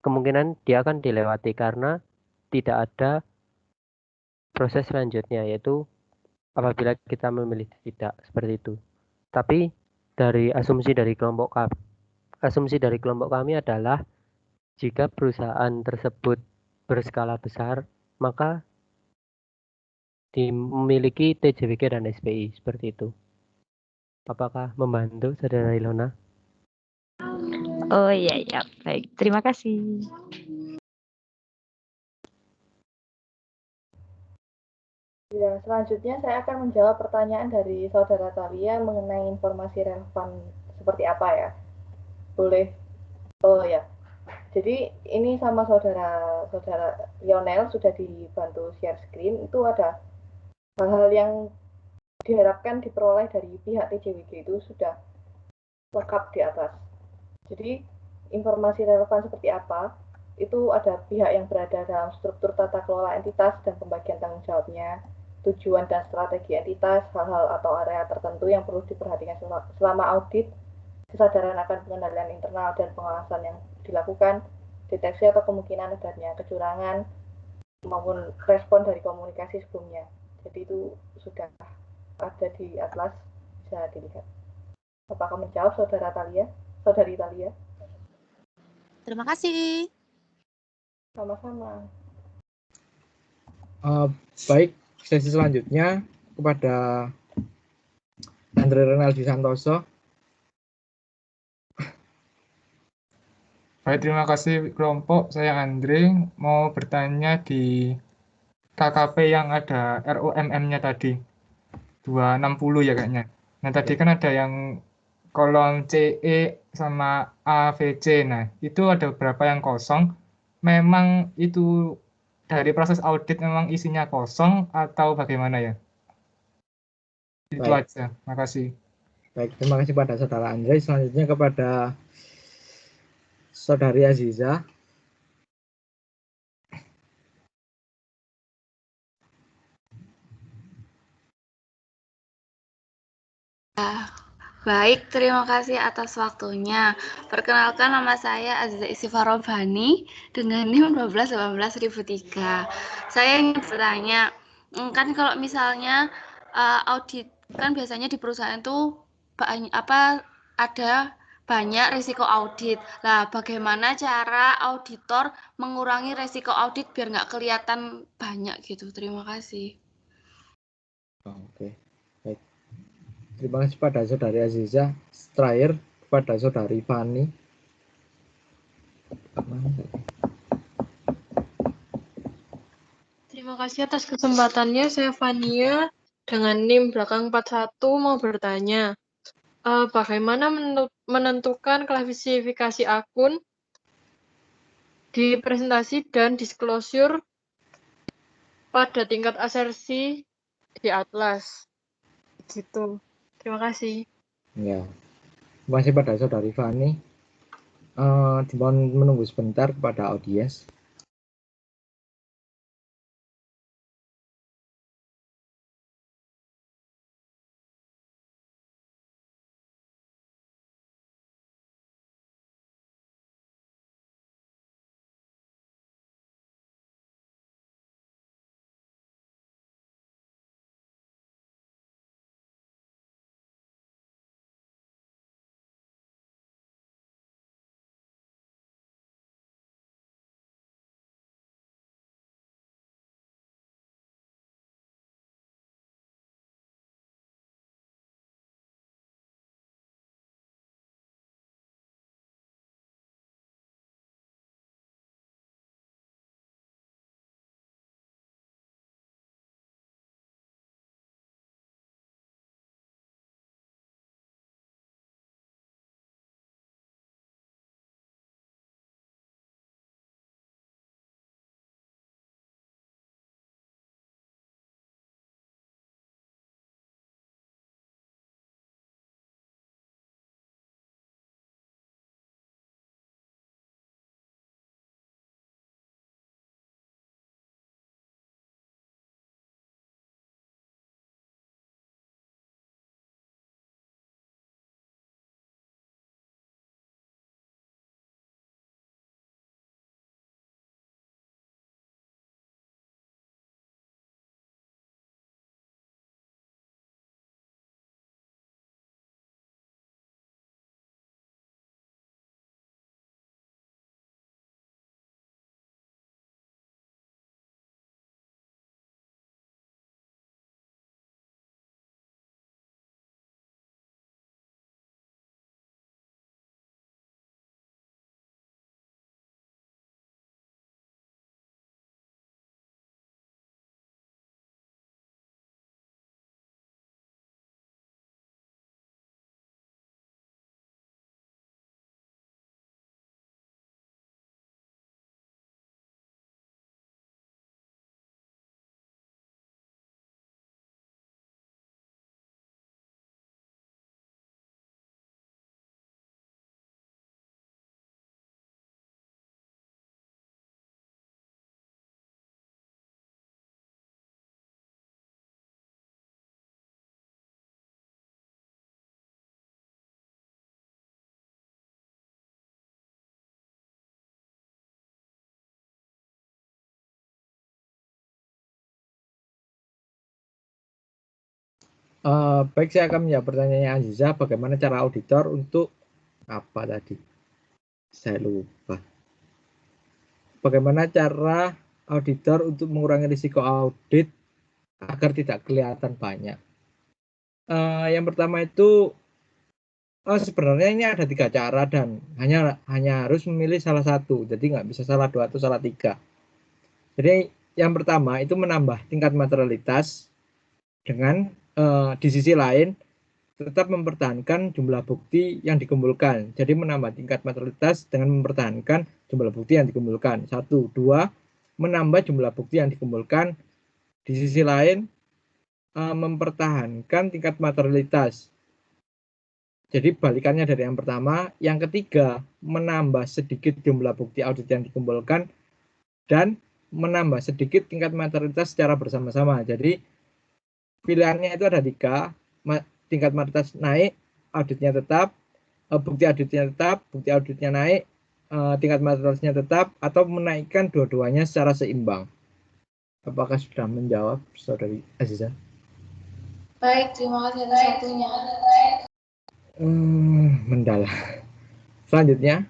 kemungkinan dia akan dilewati karena tidak ada proses selanjutnya, yaitu apabila kita memilih tidak, seperti itu. Tapi dari asumsi dari kelompok kami adalah jika perusahaan tersebut berskala besar, maka dimiliki TJWG dan SPI, seperti itu. Apakah membantu saudara Ilona? Oh iya, baik. Terima kasih. Ya, selanjutnya saya akan menjawab pertanyaan dari saudara Thalia mengenai informasi relevan seperti apa ya. Boleh? Oh ya. Jadi ini sama saudara Lionel sudah dibantu share screen, itu ada hal-hal yang diharapkan diperoleh dari pihak TJWG itu sudah lengkap di atas. Jadi informasi relevan seperti apa, itu ada pihak yang berada dalam struktur tata kelola entitas dan pembagian tanggung jawabnya, tujuan dan strategi entitas, hal-hal atau area tertentu yang perlu diperhatikan selama audit, kesadaran akan pengendalian internal dan pengawasan yang dilakukan, deteksi atau kemungkinan adanya kecurangan, maupun respon dari komunikasi sebelumnya. Jadi itu sudah ada di atlas, bisa dilihat. Apakah menjawab saudari Thalia? Terima kasih. Sama-sama. Baik, sesi selanjutnya kepada Andre Renaldi Santoso. Baik, terima kasih kelompok. Saya Andre, mau bertanya di KKP yang ada ROMM-nya tadi, 260 ya kayaknya. Nah, tadi kan ada yang kolom CE sama AVC. Nah, itu ada beberapa yang kosong. Memang itu dari proses audit memang isinya kosong atau bagaimana ya? Itu aja. Makasih. Baik, terima kasih pada saudara Andre. Selanjutnya kepada saudari Aziza. Baik, terima kasih atas waktunya. Perkenalkan, nama saya Aziza Istighfar Robbani dengan NIM 1218003. Saya ingin bertanya, kan kalau misalnya audit kan biasanya di perusahaan itu ada banyak risiko audit. Nah, bagaimana cara auditor mengurangi risiko audit biar nggak kelihatan banyak gitu? Terima kasih. Oke, baik. Terima kasih pada saudari Aziza. Terakhir kepada saudari Fani. Terima kasih atas kesempatannya. Saya Fania dengan NIM belakang 41 mau bertanya. Bagaimana menentukan klasifikasi akun di presentasi dan disclosure pada tingkat asersi di Atlas. Gitu. Terima kasih. Ya, terima kasih pada Saudari Fani. Dimohon menunggu sebentar kepada audiens. Baik, saya akan menjawab pertanyaannya Aziza, bagaimana cara auditor untuk apa tadi? Saya lupa. Bagaimana cara auditor untuk mengurangi risiko audit agar tidak kelihatan banyak? Yang pertama itu sebenarnya ini ada 3 cara dan hanya harus memilih salah satu, jadi nggak bisa salah 2 atau salah 3. Jadi yang pertama itu menambah tingkat materialitas dengan di sisi lain tetap mempertahankan jumlah bukti yang dikumpulkan. Jadi menambah tingkat materialitas dengan mempertahankan jumlah bukti yang dikumpulkan. 1, 2, menambah jumlah bukti yang dikumpulkan. Di sisi lain mempertahankan tingkat materialitas. Jadi balikannya dari yang pertama. Yang ketiga, menambah sedikit jumlah bukti audit yang dikumpulkan dan menambah sedikit tingkat materialitas secara bersama-sama. Jadi pilihannya itu ada 3, tingkat materialitas naik, auditnya tetap, bukti auditnya tetap, bukti auditnya naik, tingkat materialitasnya tetap, atau menaikkan dua-duanya secara seimbang. Apakah sudah menjawab, Saudari Aziza? Baik, terima kasih atas waktunya. Mendalam. Selanjutnya.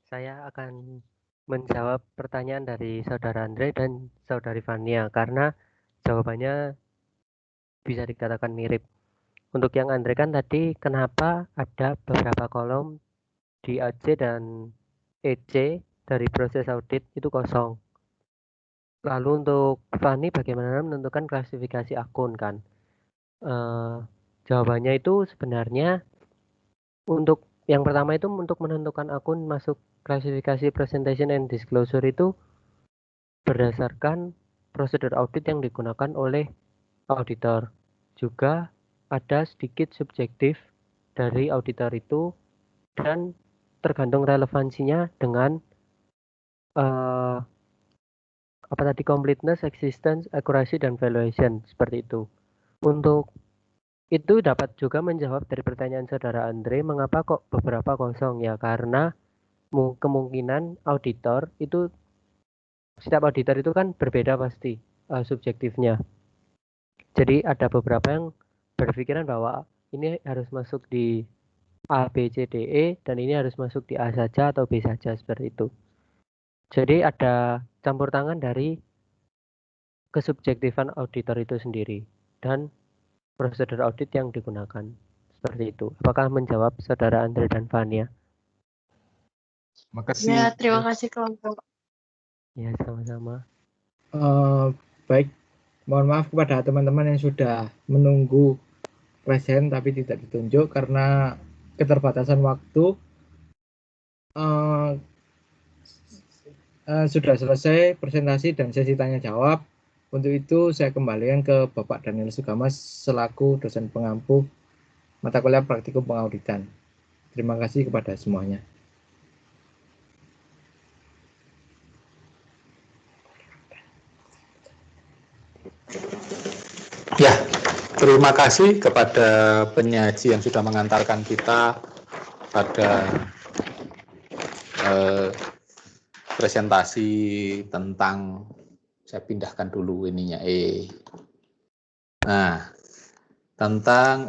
Saya akan menjawab pertanyaan dari Saudara Andre dan Saudari Fania karena jawabannya bisa dikatakan mirip. Untuk yang Andre kan tadi kenapa ada beberapa kolom di AC dan EC dari proses audit itu kosong. Lalu untuk Fani bagaimana menentukan klasifikasi akun kan? Jawabannya itu sebenarnya untuk yang pertama itu untuk menentukan akun masuk klasifikasi presentation and disclosure itu berdasarkan prosedur audit yang digunakan oleh auditor. Juga ada sedikit subjektif dari auditor itu dan tergantung relevansinya dengan completeness, existence, accuracy, dan valuation seperti itu. Untuk itu dapat juga menjawab dari pertanyaan saudara Andre, mengapa kok beberapa kosong? Ya karena kemungkinan auditor itu, setiap auditor itu kan berbeda pasti subjektifnya. Jadi ada beberapa yang berpikiran bahwa ini harus masuk di A, B, C, D, E, dan ini harus masuk di A saja atau B saja seperti itu. Jadi ada campur tangan dari kesubjektifan auditor itu sendiri dan prosedur audit yang digunakan seperti itu. Apakah menjawab saudara Andre dan Fania? Makasih. Ya, terima kasih kelompok. Ya, sama-sama. Baik, mohon maaf kepada teman-teman yang sudah menunggu present tapi tidak ditunjuk karena keterbatasan waktu. Sudah selesai presentasi dan sesi tanya jawab. Untuk itu saya kembalikan ke Bapak Daniel Sugama selaku dosen pengampu mata kuliah praktikum pengauditan. Terima kasih kepada semuanya. Ya, terima kasih kepada penyaji yang sudah mengantarkan kita pada presentasi tentang, saya pindahkan dulu ininya, nah, tentang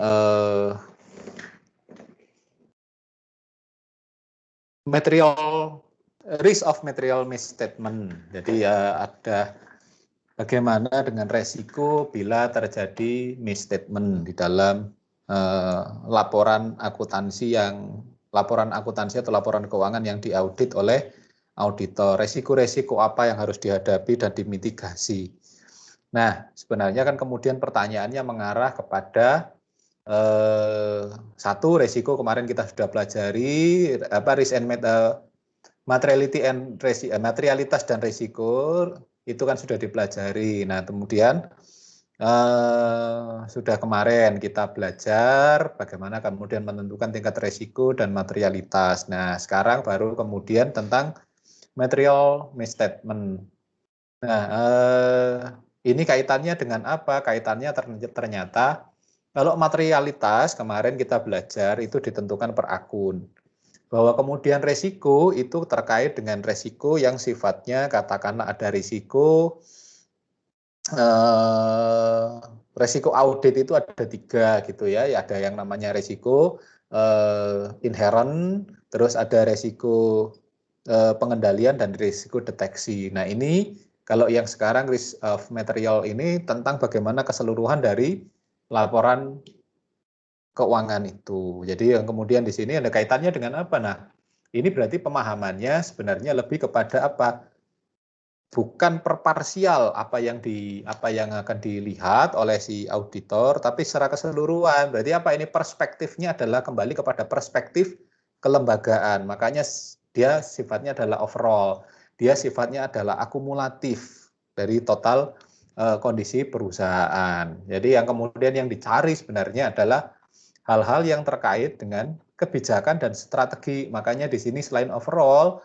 risk of material misstatement. Jadi ada bagaimana dengan resiko bila terjadi misstatement di dalam laporan akuntansi atau laporan keuangan yang diaudit oleh auditor. Resiko-resiko apa yang harus dihadapi dan dimitigasi. Nah, sebenarnya kan kemudian pertanyaannya mengarah kepada satu, resiko kemarin kita sudah pelajari, risk and materialitas dan resiko itu kan sudah dipelajari. Nah, kemudian sudah kemarin kita belajar bagaimana kemudian menentukan tingkat resiko dan materialitas. Nah, sekarang baru kemudian tentang material misstatement. Nah, ini kaitannya dengan apa? Kaitannya ternyata kalau materialitas kemarin kita belajar itu ditentukan per akun. Bahwa kemudian resiko itu terkait dengan resiko yang sifatnya katakanlah ada risiko audit itu ada 3 gitu ya. Ada yang namanya resiko inherent, terus ada resiko pengendalian dan risiko deteksi. Nah, ini kalau yang sekarang risk of material ini tentang bagaimana keseluruhan dari laporan keuangan itu. Jadi yang kemudian di sini ada kaitannya dengan apa? Nah, ini berarti pemahamannya sebenarnya lebih kepada apa? Bukan per parsial apa yang akan dilihat oleh si auditor, tapi secara keseluruhan. Berarti apa ini? Perspektifnya adalah kembali kepada perspektif kelembagaan. Makanya dia sifatnya adalah overall. Dia sifatnya adalah akumulatif dari total kondisi perusahaan. Jadi yang kemudian yang dicari sebenarnya adalah hal-hal yang terkait dengan kebijakan dan strategi. Makanya di sini selain overall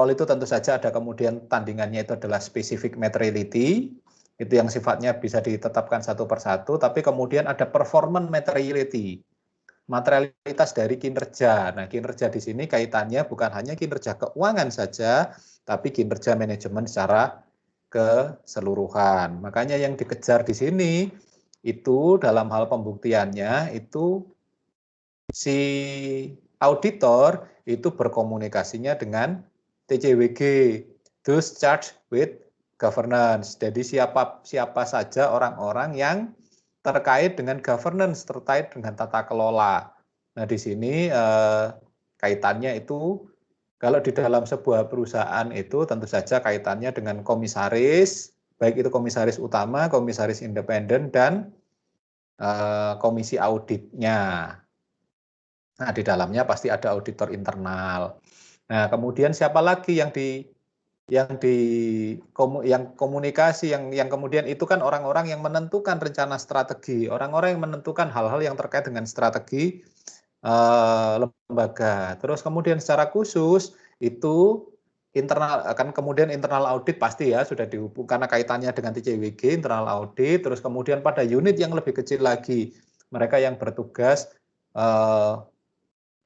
itu tentu saja ada kemudian tandingannya itu adalah specific materiality, itu yang sifatnya bisa ditetapkan satu persatu, tapi kemudian ada performance materiality, materialitas dari kinerja. Nah, kinerja di sini kaitannya bukan hanya kinerja keuangan saja, tapi kinerja manajemen secara keseluruhan. Makanya yang dikejar di sini itu dalam hal pembuktiannya itu si auditor itu berkomunikasinya dengan TCWG, those charged with governance. Jadi siapa saja orang-orang yang terkait dengan governance, terkait dengan tata kelola. Nah, di sini kaitannya itu kalau di dalam sebuah perusahaan itu tentu saja kaitannya dengan komisaris, baik itu komisaris utama, komisaris independen, dan komisi auditnya. Nah, di dalamnya pasti ada auditor internal. Nah, kemudian siapa lagi yang komunikasi yang kemudian itu kan orang-orang yang menentukan rencana strategi, orang-orang yang menentukan hal-hal yang terkait dengan strategi lembaga. Terus kemudian secara khusus itu internal akan kemudian internal audit pasti ya sudah dihubungkan karena kaitannya dengan TCWG internal audit. Terus kemudian pada unit yang lebih kecil lagi mereka yang bertugas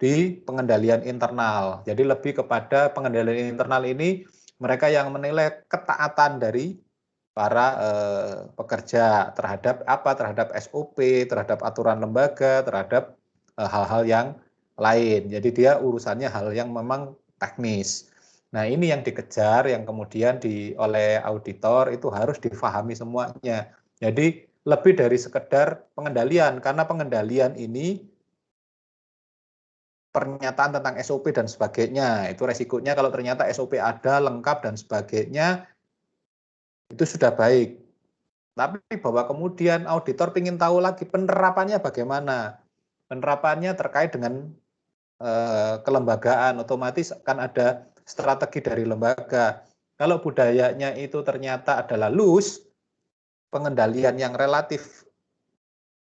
di pengendalian internal. Jadi lebih kepada pengendalian internal ini mereka yang menilai ketaatan dari para pekerja terhadap apa, terhadap SOP, terhadap aturan lembaga, terhadap hal-hal yang lain. Jadi dia urusannya hal yang memang teknis. Nah, ini yang dikejar, yang kemudian oleh auditor itu harus difahami semuanya. Jadi lebih dari sekedar pengendalian, karena pengendalian ini pernyataan tentang SOP dan sebagainya. Itu resikonya kalau ternyata SOP ada, lengkap dan sebagainya, itu sudah baik. Tapi bahwa kemudian auditor ingin tahu lagi penerapannya bagaimana. Penerapannya terkait dengan kelembagaan, otomatis akan ada strategi dari lembaga. Kalau budayanya itu ternyata adalah loose, pengendalian yang relatif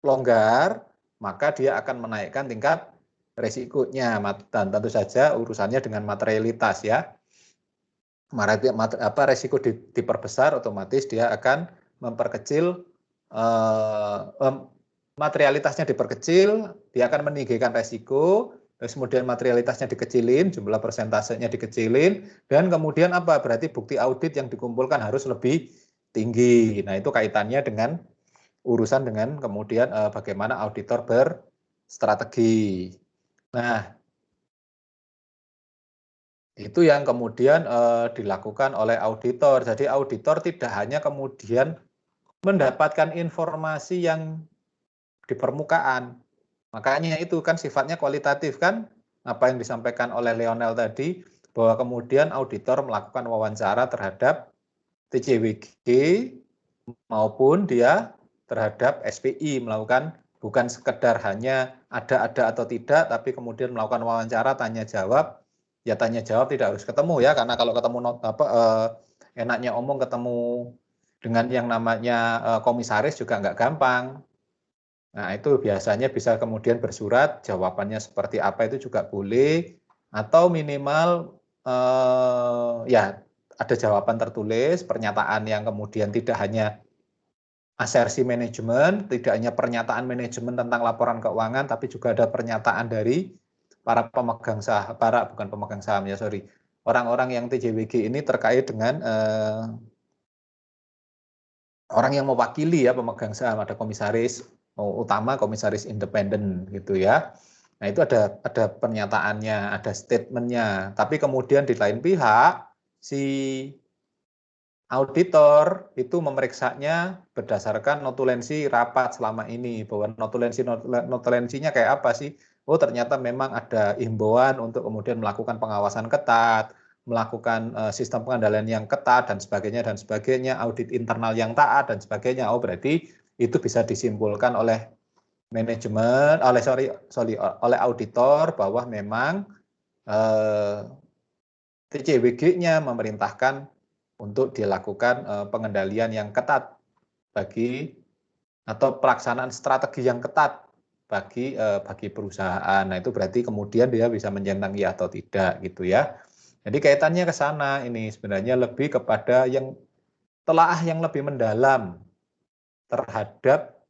longgar, maka dia akan menaikkan tingkat resikonya, dan tentu saja urusannya dengan materialitas ya. Resiko diperbesar, otomatis dia akan memperkecil, materialitasnya diperkecil, dia akan meninggikan resiko. Terus kemudian materialitasnya dikecilin, jumlah persentasenya dikecilin, dan kemudian apa? Berarti bukti audit yang dikumpulkan harus lebih tinggi. Nah, itu kaitannya dengan urusan dengan kemudian bagaimana auditor berstrategi. Nah, itu yang kemudian dilakukan oleh auditor. Jadi auditor tidak hanya kemudian mendapatkan informasi yang di permukaan. Makanya itu kan sifatnya kualitatif kan, apa yang disampaikan oleh Lionel tadi, bahwa kemudian auditor melakukan wawancara terhadap TCWG maupun dia terhadap SPI, melakukan bukan sekedar hanya ada atau tidak, tapi kemudian melakukan wawancara, tanya jawab. Ya tanya jawab tidak harus ketemu ya, karena kalau ketemu enaknya omong ketemu dengan yang namanya komisaris juga nggak gampang. Nah, itu biasanya bisa kemudian bersurat, jawabannya seperti apa itu juga boleh, atau minimal ya ada jawaban tertulis, pernyataan yang kemudian tidak hanya asersi manajemen, tidak hanya pernyataan manajemen tentang laporan keuangan, tapi juga ada pernyataan dari para pemegang saham, bukan pemegang saham ya, sorry, orang-orang yang TJWG ini terkait dengan orang yang mewakili ya pemegang saham, ada komisaris utama, komisaris independen gitu ya. Nah, itu ada pernyataannya, ada statementnya. Tapi kemudian di lain pihak si auditor itu memeriksanya berdasarkan notulensi rapat selama ini, bahwa notulensinya kayak apa sih? Oh, ternyata memang ada himbauan untuk kemudian melakukan pengawasan ketat, melakukan sistem pengendalian yang ketat dan sebagainya, audit internal yang taat dan sebagainya. Oh, berarti itu bisa disimpulkan oleh manajemen, oleh auditor bahwa memang TCWG-nya memerintahkan untuk dilakukan pengendalian yang ketat atau pelaksanaan strategi yang ketat bagi perusahaan. Nah, itu berarti kemudian dia bisa menjentang ya atau tidak gitu ya. Jadi kaitannya ke sana, ini sebenarnya lebih kepada yang telaah yang lebih mendalam terhadap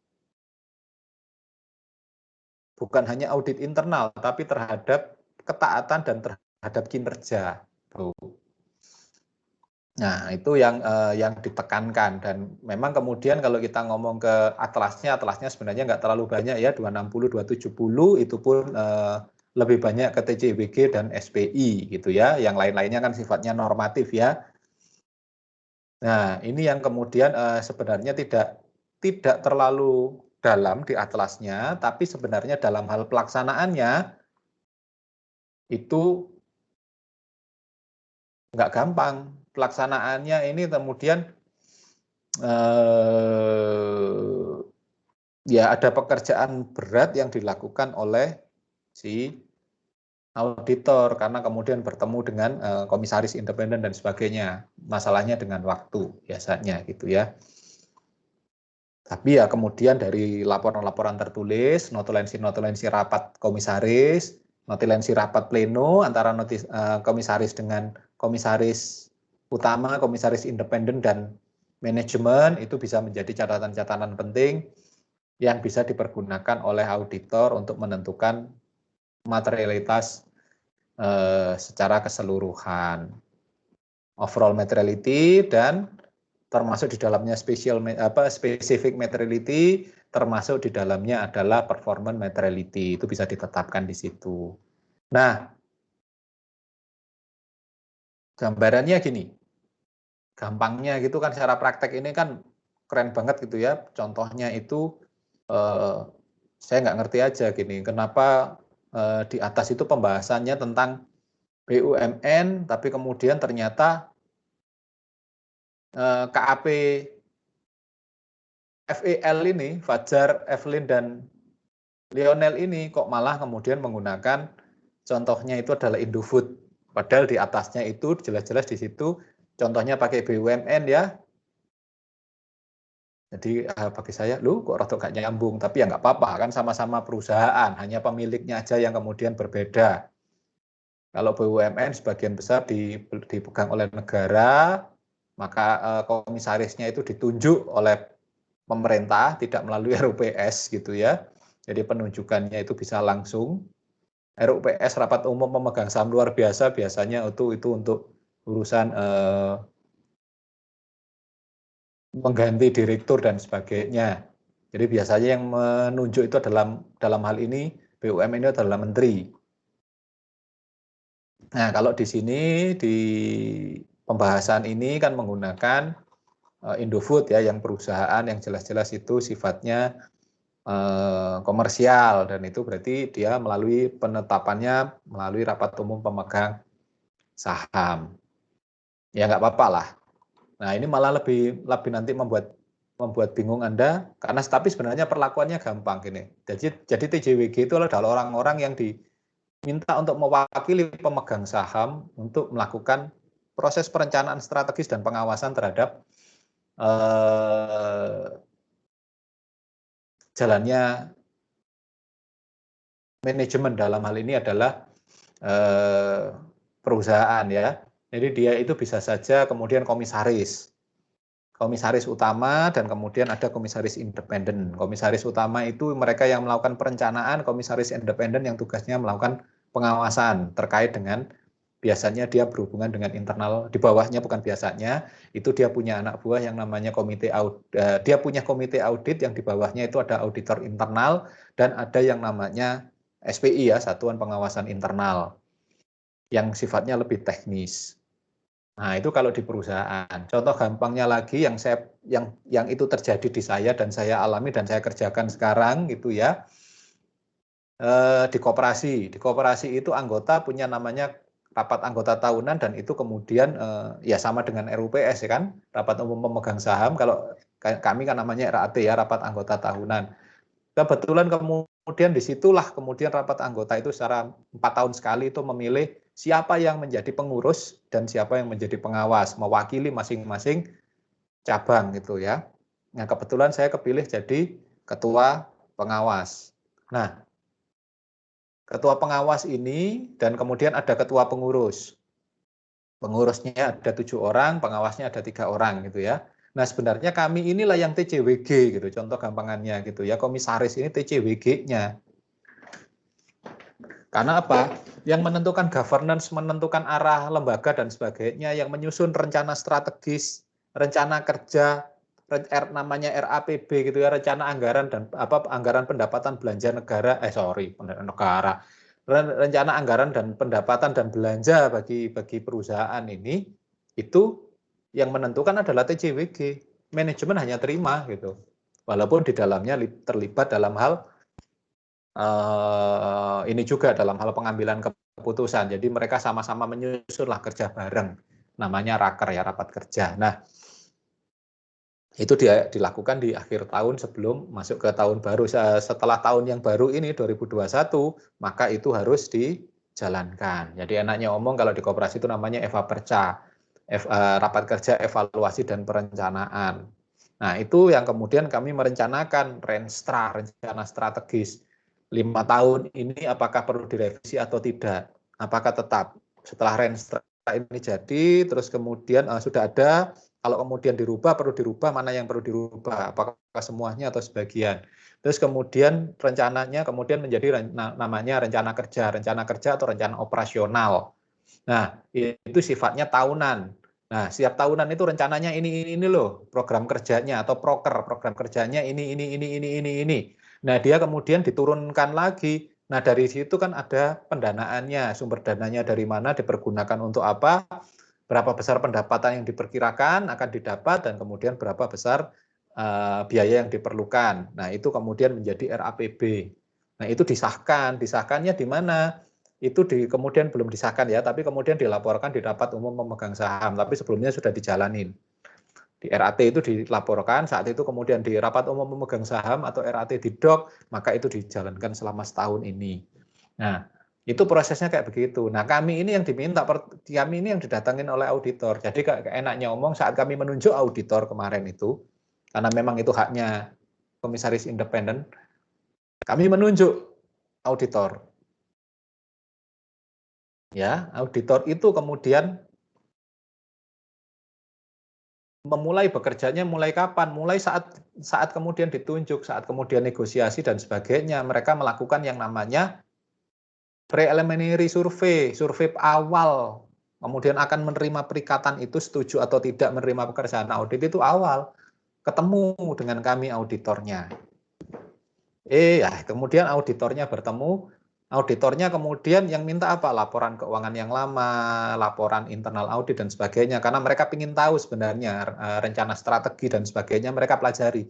bukan hanya audit internal, tapi terhadap ketaatan dan terhadap kinerja. Nah, itu yang ditekankan, dan memang kemudian kalau kita ngomong ke atlasnya sebenarnya nggak terlalu banyak ya, 260, 270 itu pun lebih banyak ke TCWG dan SPI gitu ya. Yang lain-lainnya kan sifatnya normatif ya. Nah, ini yang kemudian sebenarnya tidak terlalu dalam di atlasnya, tapi sebenarnya dalam hal pelaksanaannya itu nggak gampang. Pelaksanaannya ini kemudian ya ada pekerjaan berat yang dilakukan oleh si auditor karena kemudian bertemu dengan komisaris independen dan sebagainya. Masalahnya dengan waktu biasanya gitu ya. Tapi ya kemudian dari laporan-laporan tertulis, notulensi rapat komisaris, notulensi rapat pleno antara komisaris dengan komisaris utama, komisaris independen dan manajemen itu bisa menjadi catatan-catatan penting yang bisa dipergunakan oleh auditor untuk menentukan materialitas secara keseluruhan. Overall materiality dan termasuk di dalamnya specific materiality, termasuk di dalamnya adalah performance materiality, itu bisa ditetapkan di situ. Nah, gambarannya gini, gampangnya gitu kan secara praktek ini kan keren banget gitu ya, contohnya itu saya nggak ngerti aja gini, kenapa di atas itu pembahasannya tentang BUMN, tapi kemudian ternyata KAP FEL ini, Fajar, Evelyn, dan Lionel ini kok malah kemudian menggunakan contohnya itu adalah Indofood. Padahal di atasnya itu jelas-jelas di situ contohnya pakai BUMN ya. Jadi bagi saya, lu kok rada gak nyambung, tapi ya nggak apa-apa kan sama-sama perusahaan, hanya pemiliknya aja yang kemudian berbeda. Kalau BUMN sebagian besar dipegang oleh negara, maka komisarisnya itu ditunjuk oleh pemerintah, tidak melalui RUPS gitu ya. Jadi penunjukannya itu bisa langsung. RUPS, rapat umum pemegang saham luar biasa, biasanya itu untuk urusan mengganti direktur dan sebagainya. Jadi biasanya yang menunjuk itu dalam hal ini BUMN itu adalah menteri. Nah, kalau di sini di pembahasan ini kan menggunakan Indofood ya, yang perusahaan yang jelas-jelas itu sifatnya komersial, dan itu berarti dia melalui penetapannya melalui rapat umum pemegang saham. Ya nggak apa-apa lah. Nah ini malah lebih nanti membuat bingung Anda, karena tapi sebenarnya perlakuannya gampang gini. Jadi TJWG itu adalah orang-orang yang diminta untuk mewakili pemegang saham untuk melakukan proses perencanaan strategis dan pengawasan terhadap jalannya manajemen, dalam hal ini adalah perusahaan ya. Jadi dia itu bisa saja kemudian komisaris utama, dan kemudian ada komisaris independen. Komisaris utama itu mereka yang melakukan perencanaan, komisaris independen yang tugasnya melakukan pengawasan terkait dengan, biasanya dia berhubungan dengan internal, di bawahnya bukan biasanya, itu dia punya anak buah yang namanya komite audit, dia punya komite audit yang di bawahnya itu ada auditor internal, dan ada yang namanya SPI ya, Satuan Pengawasan Internal, yang sifatnya lebih teknis. Nah, itu kalau di perusahaan. Contoh gampangnya lagi yang itu terjadi di saya dan saya alami dan saya kerjakan sekarang gitu ya. Di koperasi. Di koperasi itu anggota punya namanya rapat anggota tahunan, dan itu kemudian ya sama dengan RUPS ya kan, rapat umum pemegang saham. Kalau kami kan namanya RAT ya, rapat anggota tahunan. Kebetulan kemudian disitulah kemudian rapat anggota itu secara 4 tahun sekali itu memilih siapa yang menjadi pengurus dan siapa yang menjadi pengawas, mewakili masing-masing cabang gitu ya. Nah kebetulan saya kepilih jadi ketua pengawas. Nah ketua pengawas ini dan kemudian ada ketua pengurus. Pengurusnya ada 7 orang, pengawasnya ada 3 orang gitu ya. Nah sebenarnya kami inilah yang TCWG gitu, contoh gampangannya gitu ya, komisaris ini TCWG-nya. Karena apa? Yang menentukan governance, menentukan arah lembaga dan sebagainya, yang menyusun rencana strategis, rencana kerja, namanya RAPB gitu ya, rencana anggaran dan anggaran pendapatan belanja negara, rencana anggaran dan pendapatan dan belanja bagi perusahaan ini, itu yang menentukan adalah TCWG. Manajemen hanya terima gitu. Walaupun di dalamnya terlibat dalam hal ini juga dalam hal pengambilan keputusan. Jadi mereka sama-sama menyusunlah kerja bareng. Namanya raker ya, rapat kerja. Nah, Itu dilakukan di akhir tahun sebelum masuk ke tahun baru. Setelah tahun yang baru ini 2021, maka itu harus dijalankan. Jadi enaknya omong kalau di koperasi itu namanya EVA-Perca, rapat kerja evaluasi dan perencanaan. Nah, itu yang kemudian kami merencanakan rencana strategis 5 tahun ini apakah perlu direvisi atau tidak, apakah tetap. Setelah rencana ini jadi, terus kemudian sudah ada, kalau kemudian dirubah, perlu dirubah, mana yang perlu dirubah, apakah semuanya atau sebagian. Terus kemudian rencananya kemudian menjadi namanya rencana kerja atau rencana operasional. Nah, itu sifatnya tahunan. Nah, setiap tahunan itu rencananya ini loh, program kerjanya atau program kerjanya ini. Nah, dia kemudian diturunkan lagi. Nah, dari situ kan ada pendanaannya, sumber dananya dari mana, dipergunakan untuk apa, berapa besar pendapatan yang diperkirakan akan didapat, dan kemudian berapa besar biaya yang diperlukan. Nah, itu kemudian menjadi RAPB. Nah, itu disahkannya di mana? Itu kemudian belum disahkan ya, tapi kemudian dilaporkan di rapat umum pemegang saham, tapi sebelumnya sudah dijalanin. Di RAT itu dilaporkan, saat itu kemudian di rapat umum pemegang saham atau RAT di DOK, maka itu dijalankan selama setahun ini. Nah, itu prosesnya kayak begitu. Nah, kami ini yang diminta, kami ini yang didatangin oleh auditor. Jadi enaknya omong saat kami menunjuk auditor kemarin itu, karena memang itu haknya komisaris independen, kami menunjuk auditor. Ya, auditor itu kemudian memulai bekerjanya mulai kapan? Mulai saat kemudian ditunjuk, saat kemudian negosiasi dan sebagainya. Mereka melakukan yang namanya preliminary survei awal. Kemudian akan menerima perikatan itu setuju atau tidak menerima pekerjaan audit itu awal. Ketemu dengan kami auditornya. Kemudian auditornya bertemu. Auditornya kemudian yang minta apa? Laporan keuangan yang lama, laporan internal audit dan sebagainya. Karena mereka ingin tahu sebenarnya rencana strategi dan sebagainya mereka pelajari.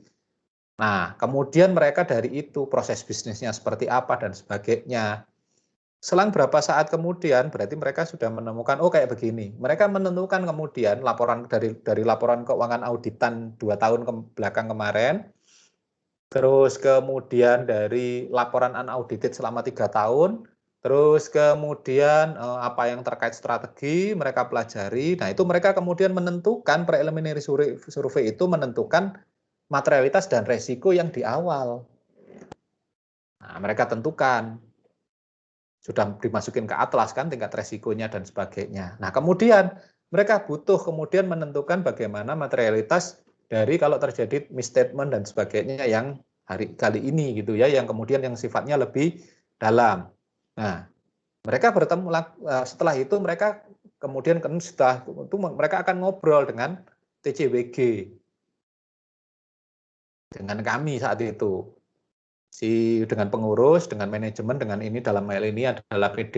Nah, kemudian mereka dari itu proses bisnisnya seperti apa dan sebagainya. Selang berapa saat kemudian berarti mereka sudah menemukan, oh kayak begini. Mereka menentukan kemudian laporan dari laporan keuangan auditan 2 tahun belakang kemarin. Terus kemudian dari laporan unaudited selama 3 tahun, terus kemudian apa yang terkait strategi mereka pelajari. Nah, itu mereka kemudian menentukan preliminary survei itu menentukan materialitas dan resiko yang di awal. Nah, mereka tentukan. Sudah dimasukin ke atlas kan tingkat resikonya dan sebagainya. Nah, kemudian mereka butuh kemudian menentukan bagaimana materialitas dari kalau terjadi misstatement dan sebagainya yang kali ini gitu ya, yang kemudian yang sifatnya lebih dalam. Nah, mereka bertemu setelah itu mereka kemudian setelah itu mereka akan ngobrol dengan TCWG, dengan kami saat itu, dengan pengurus, dengan manajemen, dengan ini dalam hal ini adalah PD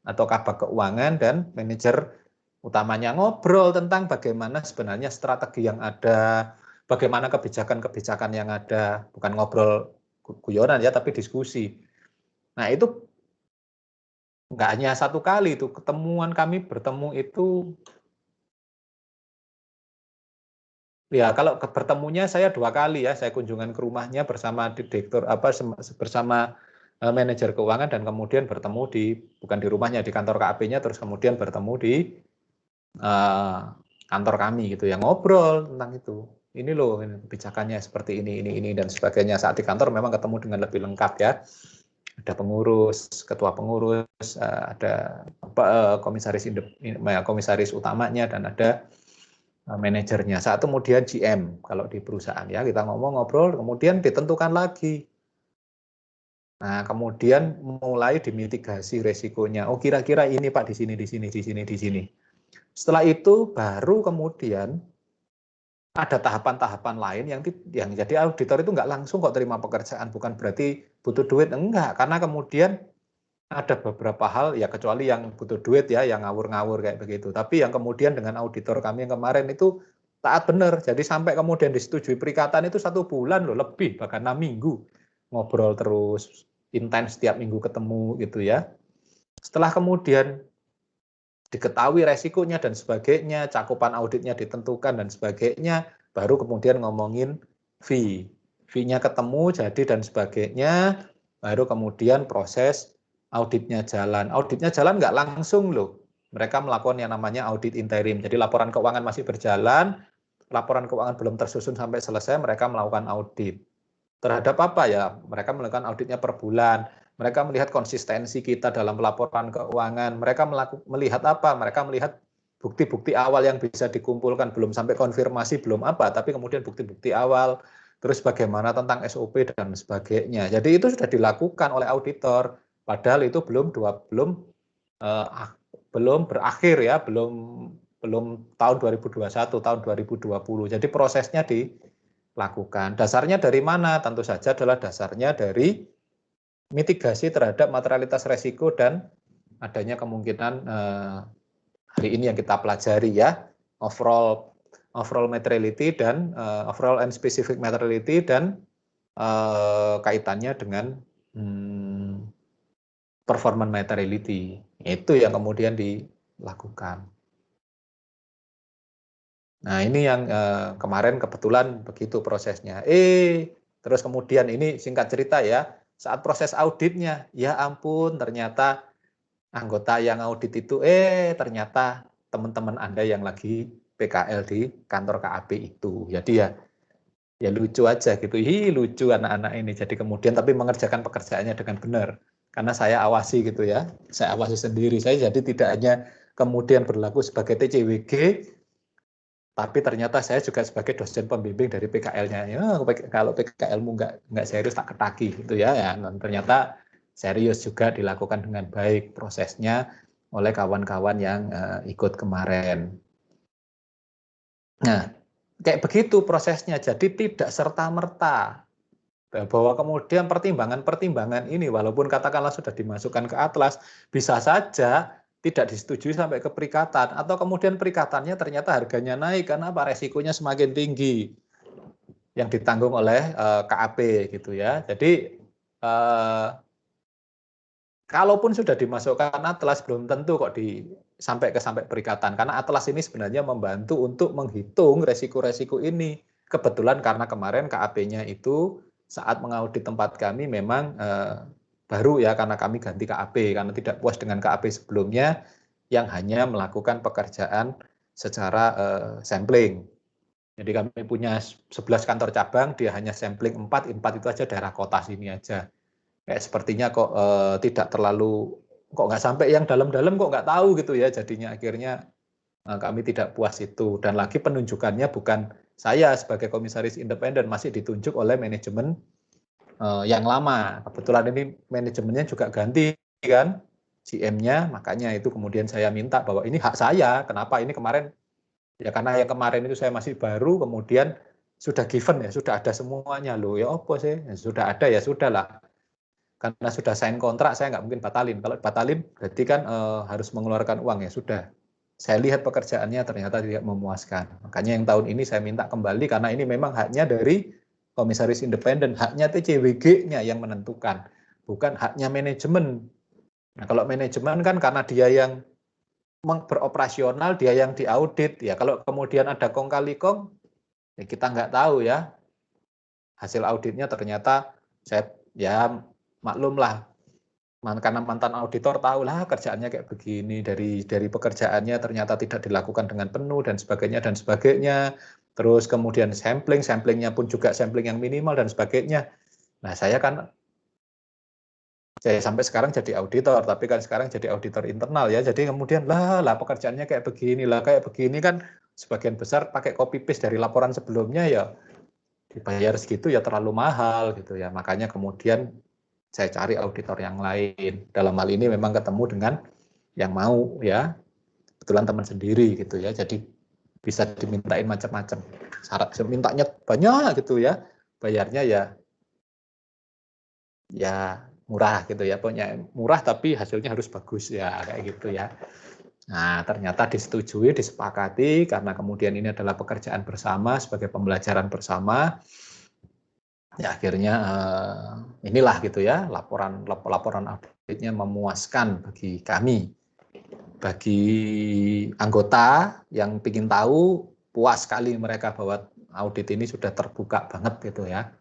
atau Kabag Keuangan dan manajer utamanya, ngobrol tentang bagaimana sebenarnya strategi yang ada, bagaimana kebijakan-kebijakan yang ada, bukan ngobrol guyonan ya, tapi diskusi. Nah, itu nggak hanya satu kali itu, kami bertemu itu, ya kalau bertemunya saya 2 kali ya, saya kunjungan ke rumahnya bersama direktur bersama manajer keuangan, dan kemudian bertemu bukan di rumahnya, di kantor KAP-nya, terus kemudian bertemu di kantor kami gitu ya, ngobrol tentang itu. Ini loh kebijakannya seperti ini dan sebagainya. Saat di kantor memang ketemu dengan lebih lengkap ya. Ada pengurus, ketua pengurus, ada komisaris utamanya, dan ada manajernya. Saat kemudian GM kalau di perusahaan ya, kita ngobrol, kemudian ditentukan lagi. Nah, kemudian mulai dimitigasi resikonya. Oh, kira-kira ini Pak di sini. Setelah itu baru kemudian ada tahapan-tahapan lain yang jadi auditor itu nggak langsung kok terima pekerjaan, bukan berarti butuh duit, enggak, karena kemudian ada beberapa hal ya, kecuali yang butuh duit ya, yang ngawur-ngawur kayak begitu. Tapi yang kemudian dengan auditor kami yang kemarin itu taat benar, jadi sampai kemudian disetujui perikatan itu 1 bulan loh, lebih bahkan 6 minggu ngobrol terus, intens setiap minggu ketemu gitu ya. Setelah kemudian diketahui resikonya dan sebagainya, cakupan auditnya ditentukan dan sebagainya, baru kemudian ngomongin fee. Fee-nya ketemu, jadi dan sebagainya, baru kemudian proses auditnya jalan. Auditnya jalan nggak langsung loh. Mereka melakukan yang namanya audit interim. Jadi laporan keuangan masih berjalan, laporan keuangan belum tersusun sampai selesai, mereka melakukan audit. Terhadap apa ya? Mereka melakukan auditnya per bulan. Mereka melihat konsistensi kita dalam laporan keuangan. Mereka melihat apa? Mereka melihat bukti-bukti awal yang bisa dikumpulkan, belum sampai konfirmasi, belum apa, tapi kemudian bukti-bukti awal, terus bagaimana tentang SOP dan sebagainya. Jadi itu sudah dilakukan oleh auditor, padahal itu belum berakhir ya, belum tahun 2021, tahun 2020. Jadi prosesnya dilakukan. Dasarnya dari mana? Tentu saja adalah dasarnya dari mitigasi terhadap materialitas resiko dan adanya kemungkinan hari ini yang kita pelajari ya, overall materiality dan overall and specific materiality dan kaitannya dengan performance materiality. Itu yang kemudian dilakukan. Nah, ini yang kemarin kebetulan begitu prosesnya. Terus kemudian ini singkat cerita ya, saat proses auditnya, ya ampun ternyata anggota yang audit itu ternyata teman-teman Anda yang lagi PKL di kantor KAP itu. Jadi ya lucu aja gitu. Lucu anak-anak ini. Jadi kemudian tapi mengerjakan pekerjaannya dengan benar. Karena saya awasi gitu ya. Saya awasi sendiri. Saya jadi tidak hanya kemudian berlaku sebagai TCWG, tapi ternyata saya juga sebagai dosen pembimbing dari PKL-nya. Ya, kalau PKL-mu nggak serius tak ketagi gitu ya. Dan ternyata serius juga dilakukan dengan baik prosesnya oleh kawan-kawan yang ikut kemarin. Nah, kayak begitu prosesnya. Jadi tidak serta-merta bahwa kemudian pertimbangan-pertimbangan ini walaupun katakanlah sudah dimasukkan ke atlas, bisa saja tidak disetujui sampai ke perikatan atau kemudian perikatannya ternyata harganya naik karena apa? Resikonya semakin tinggi yang ditanggung oleh KAP gitu ya. Jadi kalaupun sudah dimasukkan atlas belum tentu kok sampai perikatan karena atlas ini sebenarnya membantu untuk menghitung resiko-resiko ini. Kebetulan karena kemarin KAP-nya itu saat mengaudit tempat kami memang baru ya karena kami ganti KAP karena tidak puas dengan KAP sebelumnya yang hanya melakukan pekerjaan secara sampling. Jadi kami punya 11 kantor cabang, dia hanya sampling 4 itu aja daerah kota sini aja. Kayak sepertinya kok tidak terlalu, kok nggak sampai yang dalam-dalam kok nggak tahu gitu ya, jadinya akhirnya kami tidak puas itu. Dan lagi penunjukannya bukan saya sebagai komisaris independen, masih ditunjuk oleh manajemen yang lama. Kebetulan ini manajemennya juga ganti kan, GM-nya, makanya itu kemudian saya minta bahwa ini hak saya, kenapa ini kemarin, ya karena yang kemarin itu saya masih baru, kemudian sudah given ya, sudah ada semuanya loh, ya apa sih, ya, sudah ada ya sudah lah. Karena sudah sign kontrak, saya nggak mungkin batalin. Kalau batalin berarti kan harus mengeluarkan uang ya sudah. Saya lihat pekerjaannya ternyata tidak memuaskan. Makanya yang tahun ini saya minta kembali karena ini memang haknya dari komisaris independen, haknya TCWG-nya yang menentukan, bukan haknya manajemen. Nah kalau manajemen kan karena dia yang beroperasional, dia yang diaudit. Ya kalau kemudian ada kong kali kong, ya kita nggak tahu ya. Hasil auditnya ternyata saya ya maklum lah, karena mantan auditor tahu lah kerjaannya kayak begini, dari pekerjaannya ternyata tidak dilakukan dengan penuh dan sebagainya, terus kemudian samplingnya pun juga sampling yang minimal dan sebagainya. Nah saya sampai sekarang jadi auditor, tapi kan sekarang jadi auditor internal ya, jadi kemudian lah pekerjaannya kayak begini kan sebagian besar pakai copy paste dari laporan sebelumnya ya, dibayar segitu ya terlalu mahal gitu ya, makanya kemudian saya cari auditor yang lain. Dalam hal ini memang ketemu dengan yang mau ya, kebetulan teman sendiri gitu ya, jadi bisa dimintain macam-macam. Syarat mintanya banyak gitu ya, bayarnya ya murah gitu ya, pokoknya murah tapi hasilnya harus bagus ya kayak gitu ya. Nah ternyata disetujui, disepakati karena kemudian ini adalah pekerjaan bersama sebagai pembelajaran bersama. Ya akhirnya inilah gitu ya, laporan auditnya memuaskan bagi kami, bagi anggota yang ingin tahu, puas sekali mereka bahwa audit ini sudah terbuka banget gitu ya.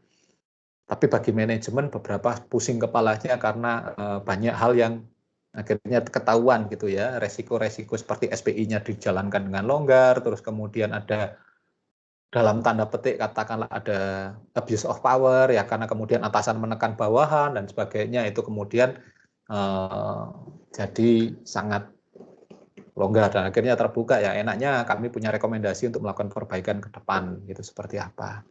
Tapi bagi manajemen beberapa pusing kepalanya karena banyak hal yang akhirnya ketahuan gitu ya, resiko-resiko seperti SPI-nya dijalankan dengan longgar, terus kemudian ada dalam tanda petik katakanlah ada abuse of power ya, karena kemudian atasan menekan bawahan dan sebagainya, itu kemudian jadi sangat longgar dan akhirnya terbuka ya, enaknya kami punya rekomendasi untuk melakukan perbaikan ke depan gitu seperti apa.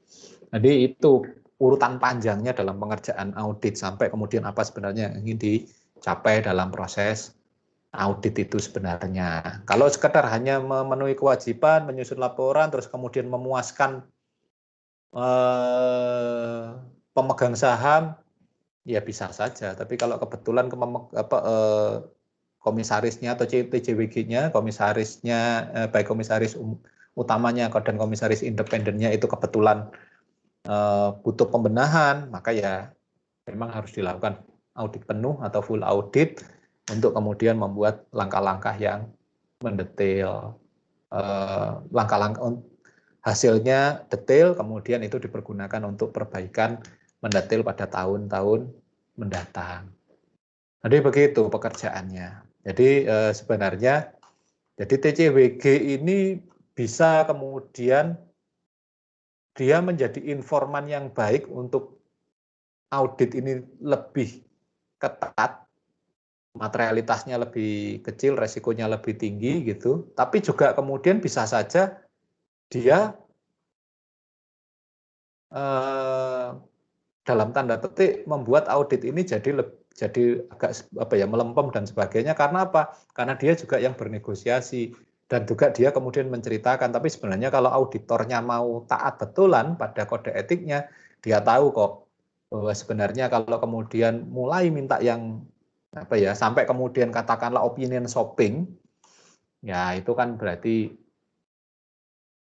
Jadi itu urutan panjangnya dalam pengerjaan audit sampai kemudian apa sebenarnya yang ingin dicapai dalam proses audit itu sebenarnya. Kalau sekedar hanya memenuhi kewajiban, menyusun laporan, terus kemudian memuaskan pemegang saham, ya bisa saja. Tapi kalau kebetulan komisarisnya atau TCWG-nya, komisarisnya, baik komisaris utamanya dan komisaris independennya itu kebetulan butuh pembenahan, maka ya memang harus dilakukan audit penuh atau full audit untuk kemudian membuat langkah-langkah yang mendetail. Langkah-langkah hasilnya detail, kemudian itu dipergunakan untuk perbaikan mendetail pada tahun-tahun mendatang. Jadi begitu pekerjaannya. Jadi sebenarnya jadi TCWG ini bisa kemudian dia menjadi informan yang baik untuk audit ini lebih ketat, materialitasnya lebih kecil, resikonya lebih tinggi gitu. Tapi juga kemudian bisa saja dia dalam tanda petik membuat audit ini jadi agak melempem dan sebagainya. Karena apa? Karena dia juga yang bernegosiasi. Dan juga dia kemudian menceritakan, tapi sebenarnya kalau auditornya mau taat betulan pada kode etiknya, dia tahu kok bahwa sebenarnya kalau kemudian mulai minta yang sampai kemudian katakanlah opinion shopping, ya itu kan berarti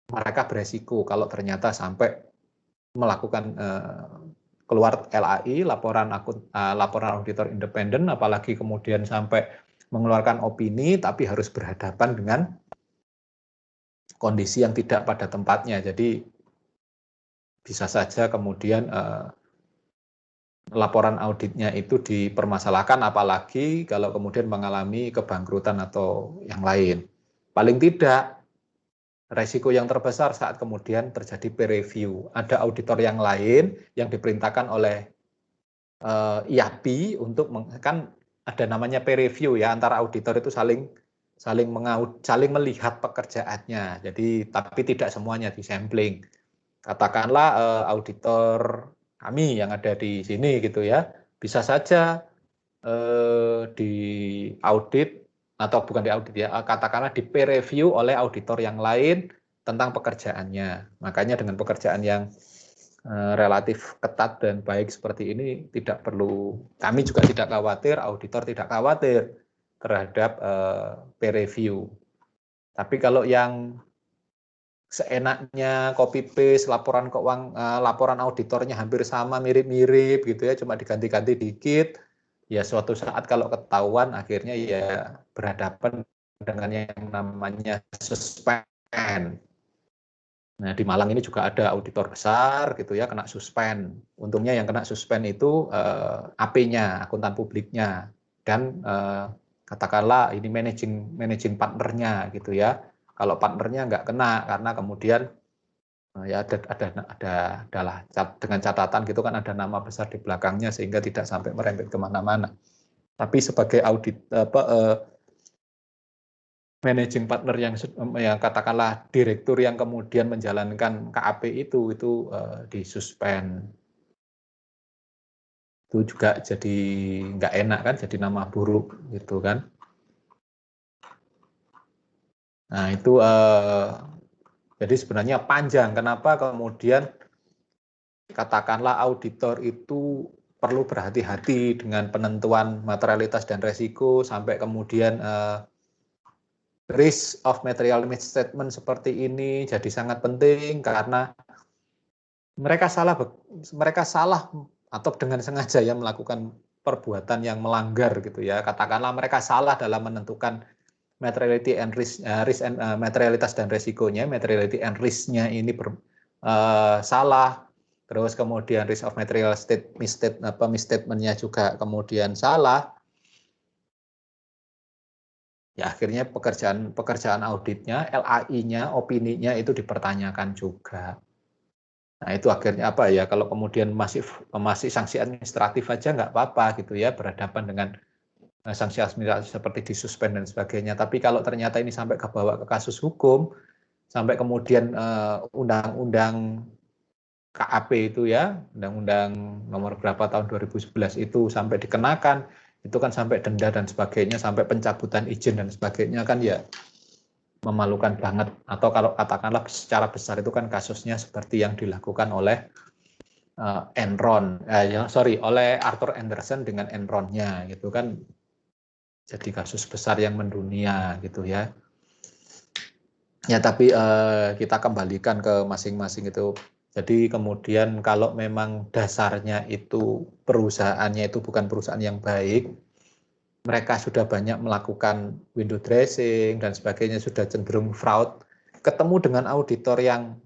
mereka beresiko kalau ternyata sampai melakukan keluar LAI, laporan auditor independen, apalagi kemudian sampai mengeluarkan opini, tapi harus berhadapan dengan kondisi yang tidak pada tempatnya. Jadi bisa saja kemudian laporan auditnya itu dipermasalahkan, apalagi kalau kemudian mengalami kebangkrutan atau yang lain. Paling tidak, resiko yang terbesar saat kemudian terjadi peer review. Ada auditor yang lain yang diperintahkan oleh IAPI untuk kan ada namanya peer review ya, antara auditor itu saling melihat pekerjaannya. Jadi tapi tidak semuanya disampling. Katakanlah auditor kami yang ada di sini gitu ya, bisa saja di audit atau bukan di audit ya, katakanlah di peer review oleh auditor yang lain tentang pekerjaannya. Makanya dengan pekerjaan yang relatif ketat dan baik seperti ini tidak perlu, kami juga tidak khawatir, auditor tidak khawatir terhadap peer review. Tapi kalau yang seenaknya copy paste laporan keuangan, laporan auditornya hampir sama, mirip-mirip gitu ya, cuma diganti-ganti dikit, ya suatu saat kalau ketahuan akhirnya ya berhadapan dengan yang namanya suspend. Nah, di Malang ini juga ada auditor besar gitu ya, kena suspend. Untungnya yang kena suspend itu AP-nya, akuntan publiknya, dan katakanlah ini managing partnernya gitu ya. Kalau partnernya nggak kena karena kemudian ya adalah dengan catatan gitu kan, ada nama besar di belakangnya sehingga tidak sampai merembet kemana-mana. Tapi sebagai audit managing partner yang katakanlah direktur yang kemudian menjalankan KAP itu disuspend. Itu juga jadi nggak enak kan, jadi nama buruk gitu kan. Nah itu jadi sebenarnya panjang. Kenapa kemudian katakanlah auditor itu perlu berhati-hati dengan penentuan materialitas dan resiko sampai kemudian risk of material misstatement seperti ini jadi sangat penting karena mereka salah atau dengan sengaja ya melakukan perbuatan yang melanggar gitu ya. Katakanlah mereka salah dalam menentukan materiality and risk, materialitas dan resikonya, materiality and risk-nya ini salah, terus kemudian risk of material misstatement-nya juga kemudian salah, ya akhirnya pekerjaan auditnya, LAI-nya, opininya itu dipertanyakan juga. Nah itu akhirnya apa ya, kalau kemudian masih sanksi administratif aja nggak apa-apa gitu ya, berhadapan dengan sanksi administratif seperti disuspend dan sebagainya. Tapi kalau ternyata ini sampai kebawa ke kasus hukum, sampai kemudian undang-undang KAP itu ya, undang-undang nomor berapa tahun 2011 itu sampai dikenakan, itu kan sampai denda dan sebagainya, sampai pencabutan izin dan sebagainya kan ya memalukan banget. Atau kalau katakanlah secara besar itu kan kasusnya seperti yang dilakukan oleh oleh Arthur Andersen dengan Enron-nya gitu kan, jadi kasus besar yang mendunia gitu ya. Ya tapi kita kembalikan ke masing-masing itu. Jadi kemudian kalau memang dasarnya itu perusahaannya itu bukan perusahaan yang baik, mereka sudah banyak melakukan window dressing dan sebagainya, sudah cenderung fraud, ketemu dengan auditor yang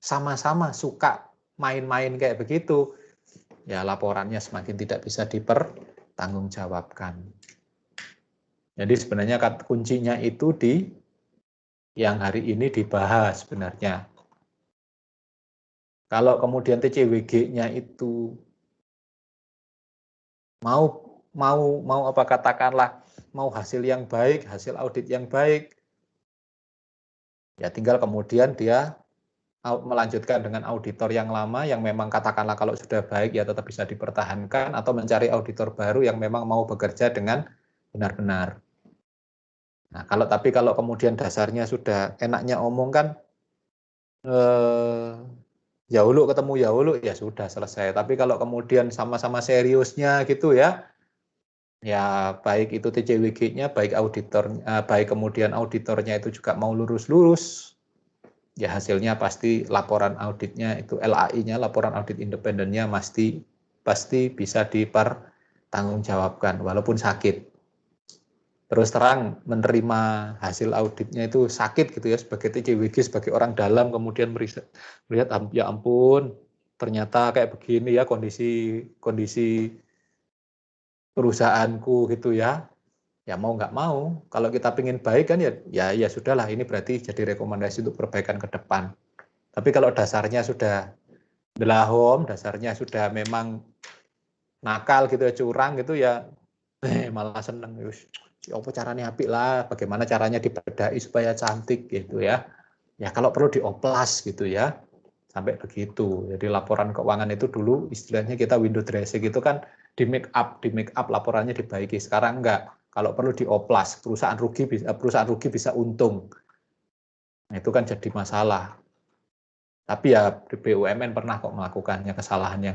sama-sama suka main-main kayak begitu, ya laporannya semakin tidak bisa dipertanggungjawabkan. Jadi sebenarnya kuncinya itu di yang hari ini dibahas sebenarnya. Kalau kemudian TCWG-nya itu mau apa katakanlah mau hasil yang baik, hasil audit yang baik, ya tinggal kemudian dia melanjutkan dengan auditor yang lama yang memang katakanlah kalau sudah baik ya tetap bisa dipertahankan, atau mencari auditor baru yang memang mau bekerja dengan benar-benar. Nah, kalau kemudian dasarnya sudah enaknya omong kan, ya hulu ketemu ya hulu, ya sudah selesai. Tapi kalau kemudian sama-sama seriusnya gitu ya baik itu TCWG-nya, baik kemudian auditornya itu juga mau lurus-lurus, ya hasilnya pasti laporan auditnya itu LAI-nya, laporan audit independennya pasti bisa dipertanggungjawabkan walaupun sakit. Terus terang menerima hasil auditnya itu sakit gitu ya, sebagai TCWG, sebagai orang dalam kemudian melihat ya ampun ternyata kayak begini ya kondisi perusahaanku gitu ya mau nggak mau kalau kita pengen baik kan ya sudahlah, ini berarti jadi rekomendasi untuk perbaikan ke depan. Tapi kalau dasarnya sudah belahom, dasarnya sudah memang nakal gitu ya, curang gitu ya malah seneng apa caranya apik lah, bagaimana caranya dibedai supaya cantik gitu ya kalau perlu dioplas gitu ya, sampai begitu. Jadi laporan keuangan itu dulu istilahnya kita window dressing gitu kan, di make up laporannya dibaiki. Sekarang enggak, kalau perlu dioplas, perusahaan rugi bisa untung. Nah, itu kan jadi masalah. Tapi ya BUMN pernah kok melakukannya kesalahan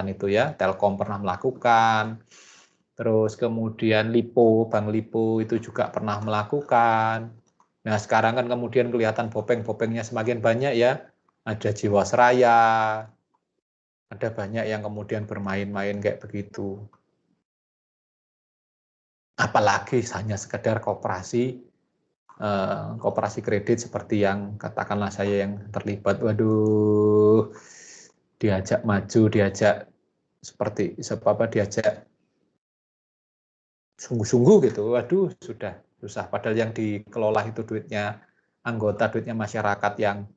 itu ya, Telkom pernah melakukan. Terus kemudian Bank Lipo itu juga pernah melakukan. Nah sekarang kan kemudian kelihatan bopeng-bopengnya semakin banyak ya. Ada Jiwasraya, ada banyak yang kemudian bermain-main kayak begitu. Apalagi hanya sekedar koperasi kredit seperti yang katakanlah saya yang terlibat, waduh, diajak maju, diajak sungguh-sungguh gitu, waduh sudah susah. Padahal yang dikelola itu duitnya anggota, duitnya masyarakat yang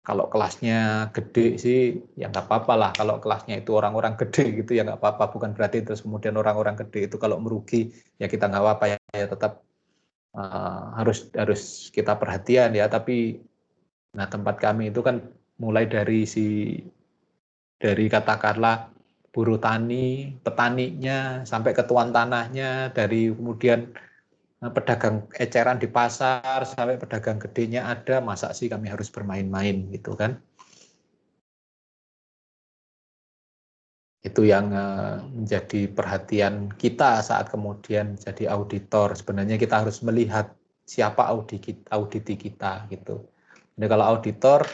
kalau kelasnya gede sih ya nggak apa-apa lah. Kalau kelasnya itu orang-orang gede gitu ya nggak apa-apa. Bukan berarti terus kemudian orang-orang gede itu kalau merugi ya kita nggak apa-apa ya tetap harus kita perhatian ya. Tapi nah tempat kami itu kan mulai dari katakanlah buruh tani, petaninya, sampai ke tuan tanahnya, dari kemudian pedagang eceran di pasar, sampai pedagang gedenya ada, masa sih kami harus bermain-main gitu kan. Itu yang menjadi perhatian kita saat kemudian jadi auditor. Sebenarnya kita harus melihat siapa auditi kita gitu. Jadi kalau auditor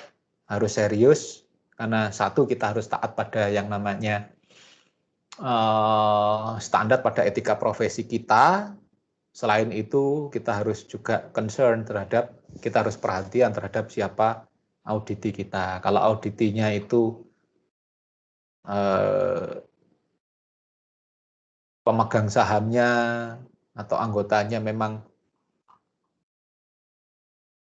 harus serius, karena satu kita harus taat pada yang namanya standar pada etika profesi kita, selain itu kita harus juga concern terhadap, kita harus perhatian terhadap siapa auditi kita. Kalau auditinya itu pemegang sahamnya atau anggotanya memang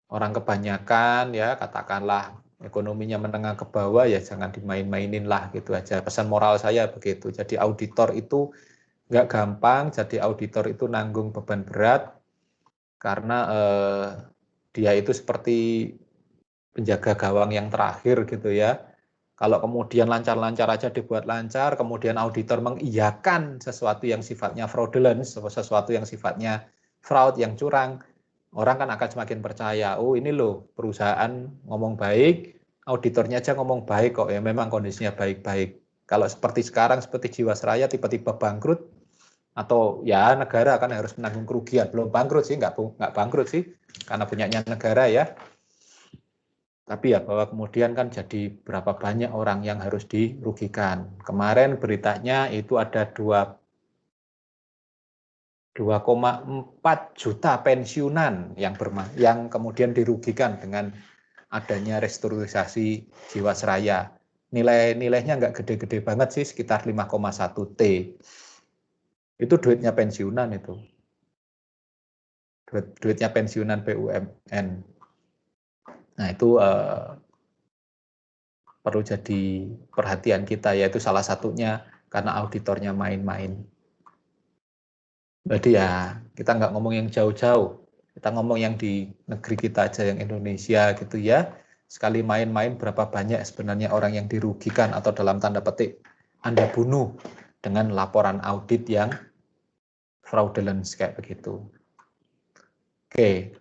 orang kebanyakan ya, katakanlah ekonominya menengah ke bawah, ya jangan dimain-mainin lah gitu aja. Pesan moral saya begitu. Jadi auditor itu nggak gampang, jadi auditor itu nanggung beban berat karena dia itu seperti penjaga gawang yang terakhir gitu ya. Kalau kemudian lancar-lancar aja dibuat lancar, kemudian auditor mengiyakan sesuatu yang sifatnya fraudulent, sesuatu yang sifatnya fraud, yang curang, orang kan akan semakin percaya, oh ini loh perusahaan ngomong baik, auditornya aja ngomong baik kok, ya memang kondisinya baik-baik. Kalau seperti sekarang, seperti Jiwasraya tiba-tiba bangkrut, atau ya negara kan harus menanggung kerugian, belum bangkrut sih, nggak bangkrut sih, karena punyanya negara ya. Tapi ya bahwa kemudian kan jadi berapa banyak orang yang harus dirugikan. Kemarin beritanya itu ada 2,4 juta pensiunan yang kemudian dirugikan dengan adanya restrukturisasi Jiwasraya. Nilainya nggak gede-gede banget sih, sekitar 5,1 T. Itu duitnya pensiunan itu. Duitnya pensiunan BUMN. Nah itu perlu jadi perhatian kita, yaitu salah satunya karena auditornya main-main. Jadi ya kita nggak ngomong yang jauh-jauh, kita ngomong yang di negeri kita aja, yang Indonesia gitu ya. Sekali main-main berapa banyak sebenarnya orang yang dirugikan atau dalam tanda petik Anda bunuh dengan laporan audit yang fraudulent kayak begitu. Oke.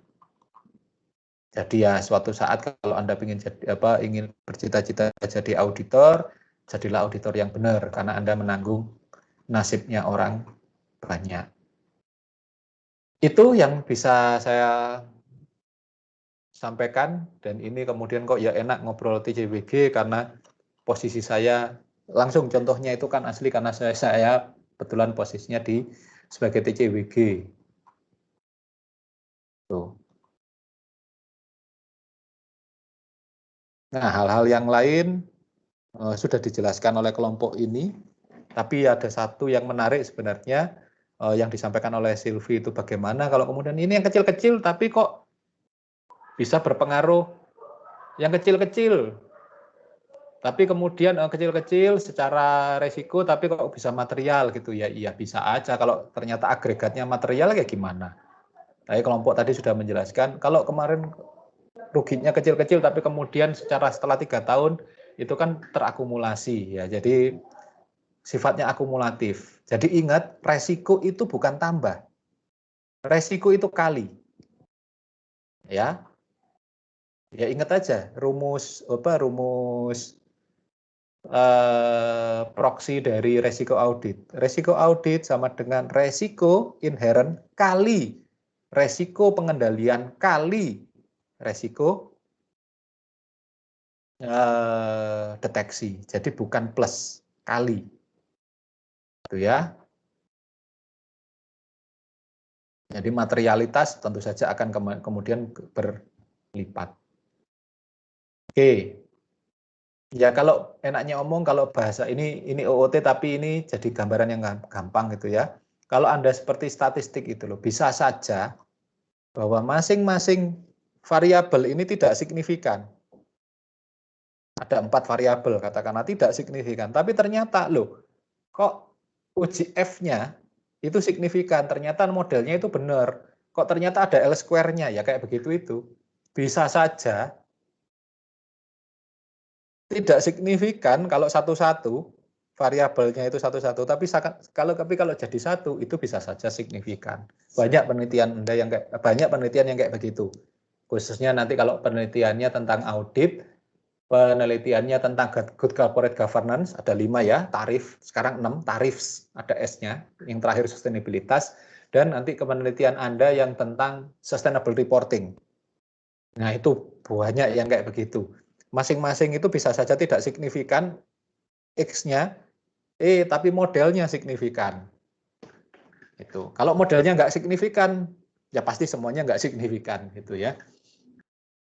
Jadi ya suatu saat kalau Anda ingin bercita-cita jadi auditor, jadilah auditor yang benar karena Anda menanggung nasibnya orang banyak. Itu yang bisa saya sampaikan, dan ini kemudian kok ya enak ngobrol TCWG karena posisi saya langsung, contohnya itu kan asli karena saya kebetulan posisinya sebagai TCWG. Tuh. Nah, hal-hal yang lain sudah dijelaskan oleh kelompok ini, tapi ada satu yang menarik sebenarnya yang disampaikan oleh Sylvie itu bagaimana kalau kemudian ini yang kecil-kecil tapi kok bisa berpengaruh yang kecil-kecil, tapi kemudian kecil-kecil secara resiko tapi kok bisa material gitu ya. Iya bisa aja kalau ternyata agregatnya material kayak gimana. Tapi kelompok tadi sudah menjelaskan kalau kemarin ruginya kecil-kecil tapi kemudian setelah 3 tahun itu kan terakumulasi ya, jadi sifatnya akumulatif. Jadi ingat, resiko itu bukan tambah, resiko itu kali ya. Ya ingat aja rumus proksi dari resiko audit. Resiko audit sama dengan resiko inherent kali resiko pengendalian kali resiko deteksi. Jadi bukan plus, kali. Itu ya. Jadi materialitas tentu saja akan kemudian berlipat. Oke. Ya kalau enaknya omong, kalau bahasa ini OOT tapi ini jadi gambaran yang gampang gitu ya. Kalau Anda seperti statistik itu loh, bisa saja bahwa masing-masing variabel ini tidak signifikan. Ada 4 variabel, katakanlah tidak signifikan. Tapi ternyata loh, kok uji F-nya itu signifikan. Ternyata modelnya itu benar. Kok ternyata ada L-square-nya, ya kayak begitu itu. Bisa saja tidak signifikan kalau satu-satu, variabelnya itu satu-satu. Tapi kalau jadi satu, itu bisa saja signifikan. Banyak penelitian yang kayak begitu. Khususnya nanti kalau penelitiannya tentang audit, penelitiannya tentang good corporate governance, ada 5 ya, tarif, sekarang 6, tarif, ada S-nya, yang terakhir sustainabilitas, dan nanti penelitian Anda yang tentang sustainable reporting. Nah itu banyak yang kayak begitu. Masing-masing itu bisa saja tidak signifikan X-nya, tapi modelnya signifikan. Itu. Kalau modelnya nggak signifikan, ya pasti semuanya nggak signifikan gitu ya.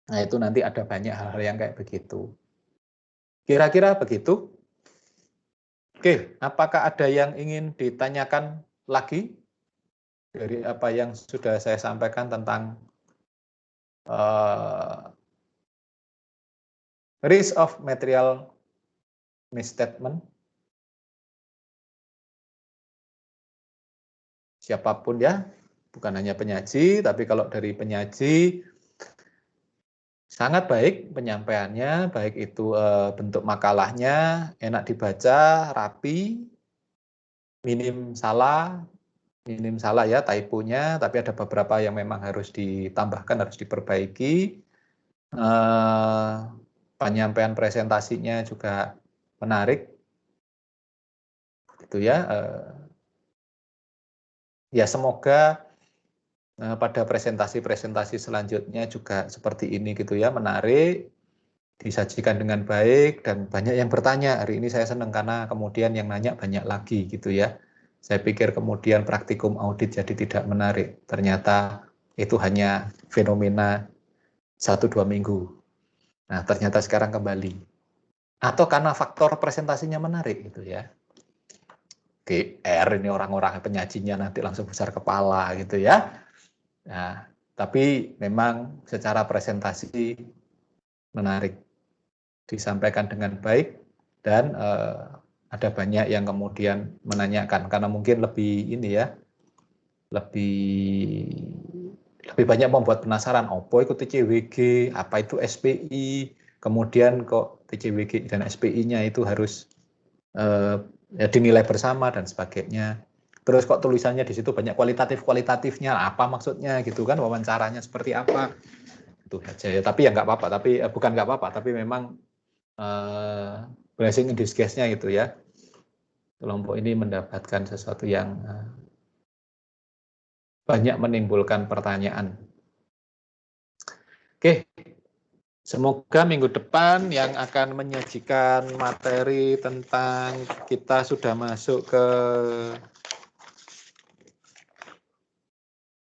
Nah itu nanti ada banyak hal-hal yang kayak begitu. Kira-kira begitu. Oke, apakah ada yang ingin ditanyakan lagi dari apa yang sudah saya sampaikan tentang risk of material misstatement? Siapapun ya, bukan hanya penyaji, tapi kalau dari penyaji sangat baik penyampaiannya, baik itu bentuk makalahnya enak dibaca, rapi, minim salah ya typonya, tapi ada beberapa yang memang harus ditambahkan, harus diperbaiki. Penyampaian presentasinya juga menarik, gitu ya. Ya semoga pada presentasi-presentasi selanjutnya juga seperti ini gitu ya, menarik, disajikan dengan baik, dan banyak yang bertanya. Hari ini saya senang karena kemudian yang nanya banyak lagi gitu ya. Saya pikir kemudian praktikum audit jadi tidak menarik. Ternyata itu hanya fenomena 1-2 minggu. Nah, ternyata sekarang kembali. Atau karena faktor presentasinya menarik gitu ya. GR ini orang-orang penyajinya nanti langsung besar kepala gitu ya. Nah, tapi memang secara presentasi menarik, disampaikan dengan baik, dan ada banyak yang kemudian menanyakan karena mungkin lebih ini ya, lebih banyak membuat penasaran, opo itu TCWG, apa itu SPI, kemudian kok TCWG dan SPI-nya itu harus ya dinilai bersama dan sebagainya. Terus kok tulisannya di situ banyak kualitatifnya, apa maksudnya gitu kan, wawancaranya seperti apa, itu aja ya. Tapi ya nggak apa-apa, tapi bukan nggak apa-apa, tapi memang blessing in disguise-nya gitu ya. Kelompok ini mendapatkan sesuatu yang banyak menimbulkan pertanyaan. Oke, semoga minggu depan yang akan menyajikan materi tentang kita sudah masuk ke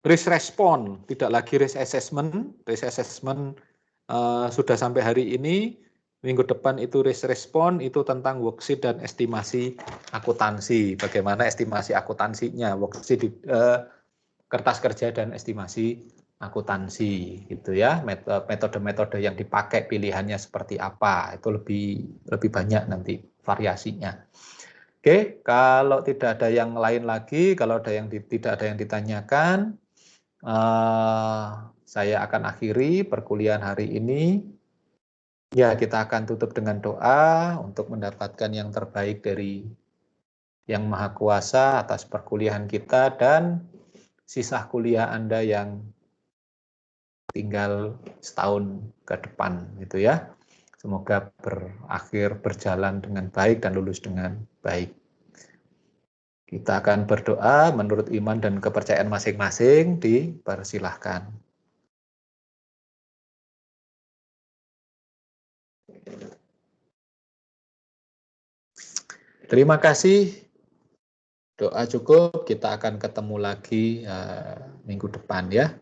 risk response, tidak lagi risk assessment. Risk assessment sudah sampai hari ini. Minggu depan itu risk response, itu tentang worksheet dan estimasi akuntansi. Bagaimana estimasi akuntansinya, worksheet kertas kerja dan estimasi akuntansi gitu ya. Metode-metode yang dipakai, pilihannya seperti apa, itu lebih banyak nanti variasinya. Oke, kalau tidak ada yang lain lagi, kalau tidak ada yang ditanyakan, saya akan akhiri perkuliahan hari ini. Ya, kita akan tutup dengan doa untuk mendapatkan yang terbaik dari Yang Maha Kuasa atas perkuliahan kita dan sisa kuliah Anda yang tinggal setahun ke depan gitu ya. Semoga berakhir berjalan dengan baik dan lulus dengan baik. Kita akan berdoa menurut iman dan kepercayaan masing-masing, dipersilahkan. Terima kasih. Doa cukup, kita akan ketemu lagi minggu depan ya.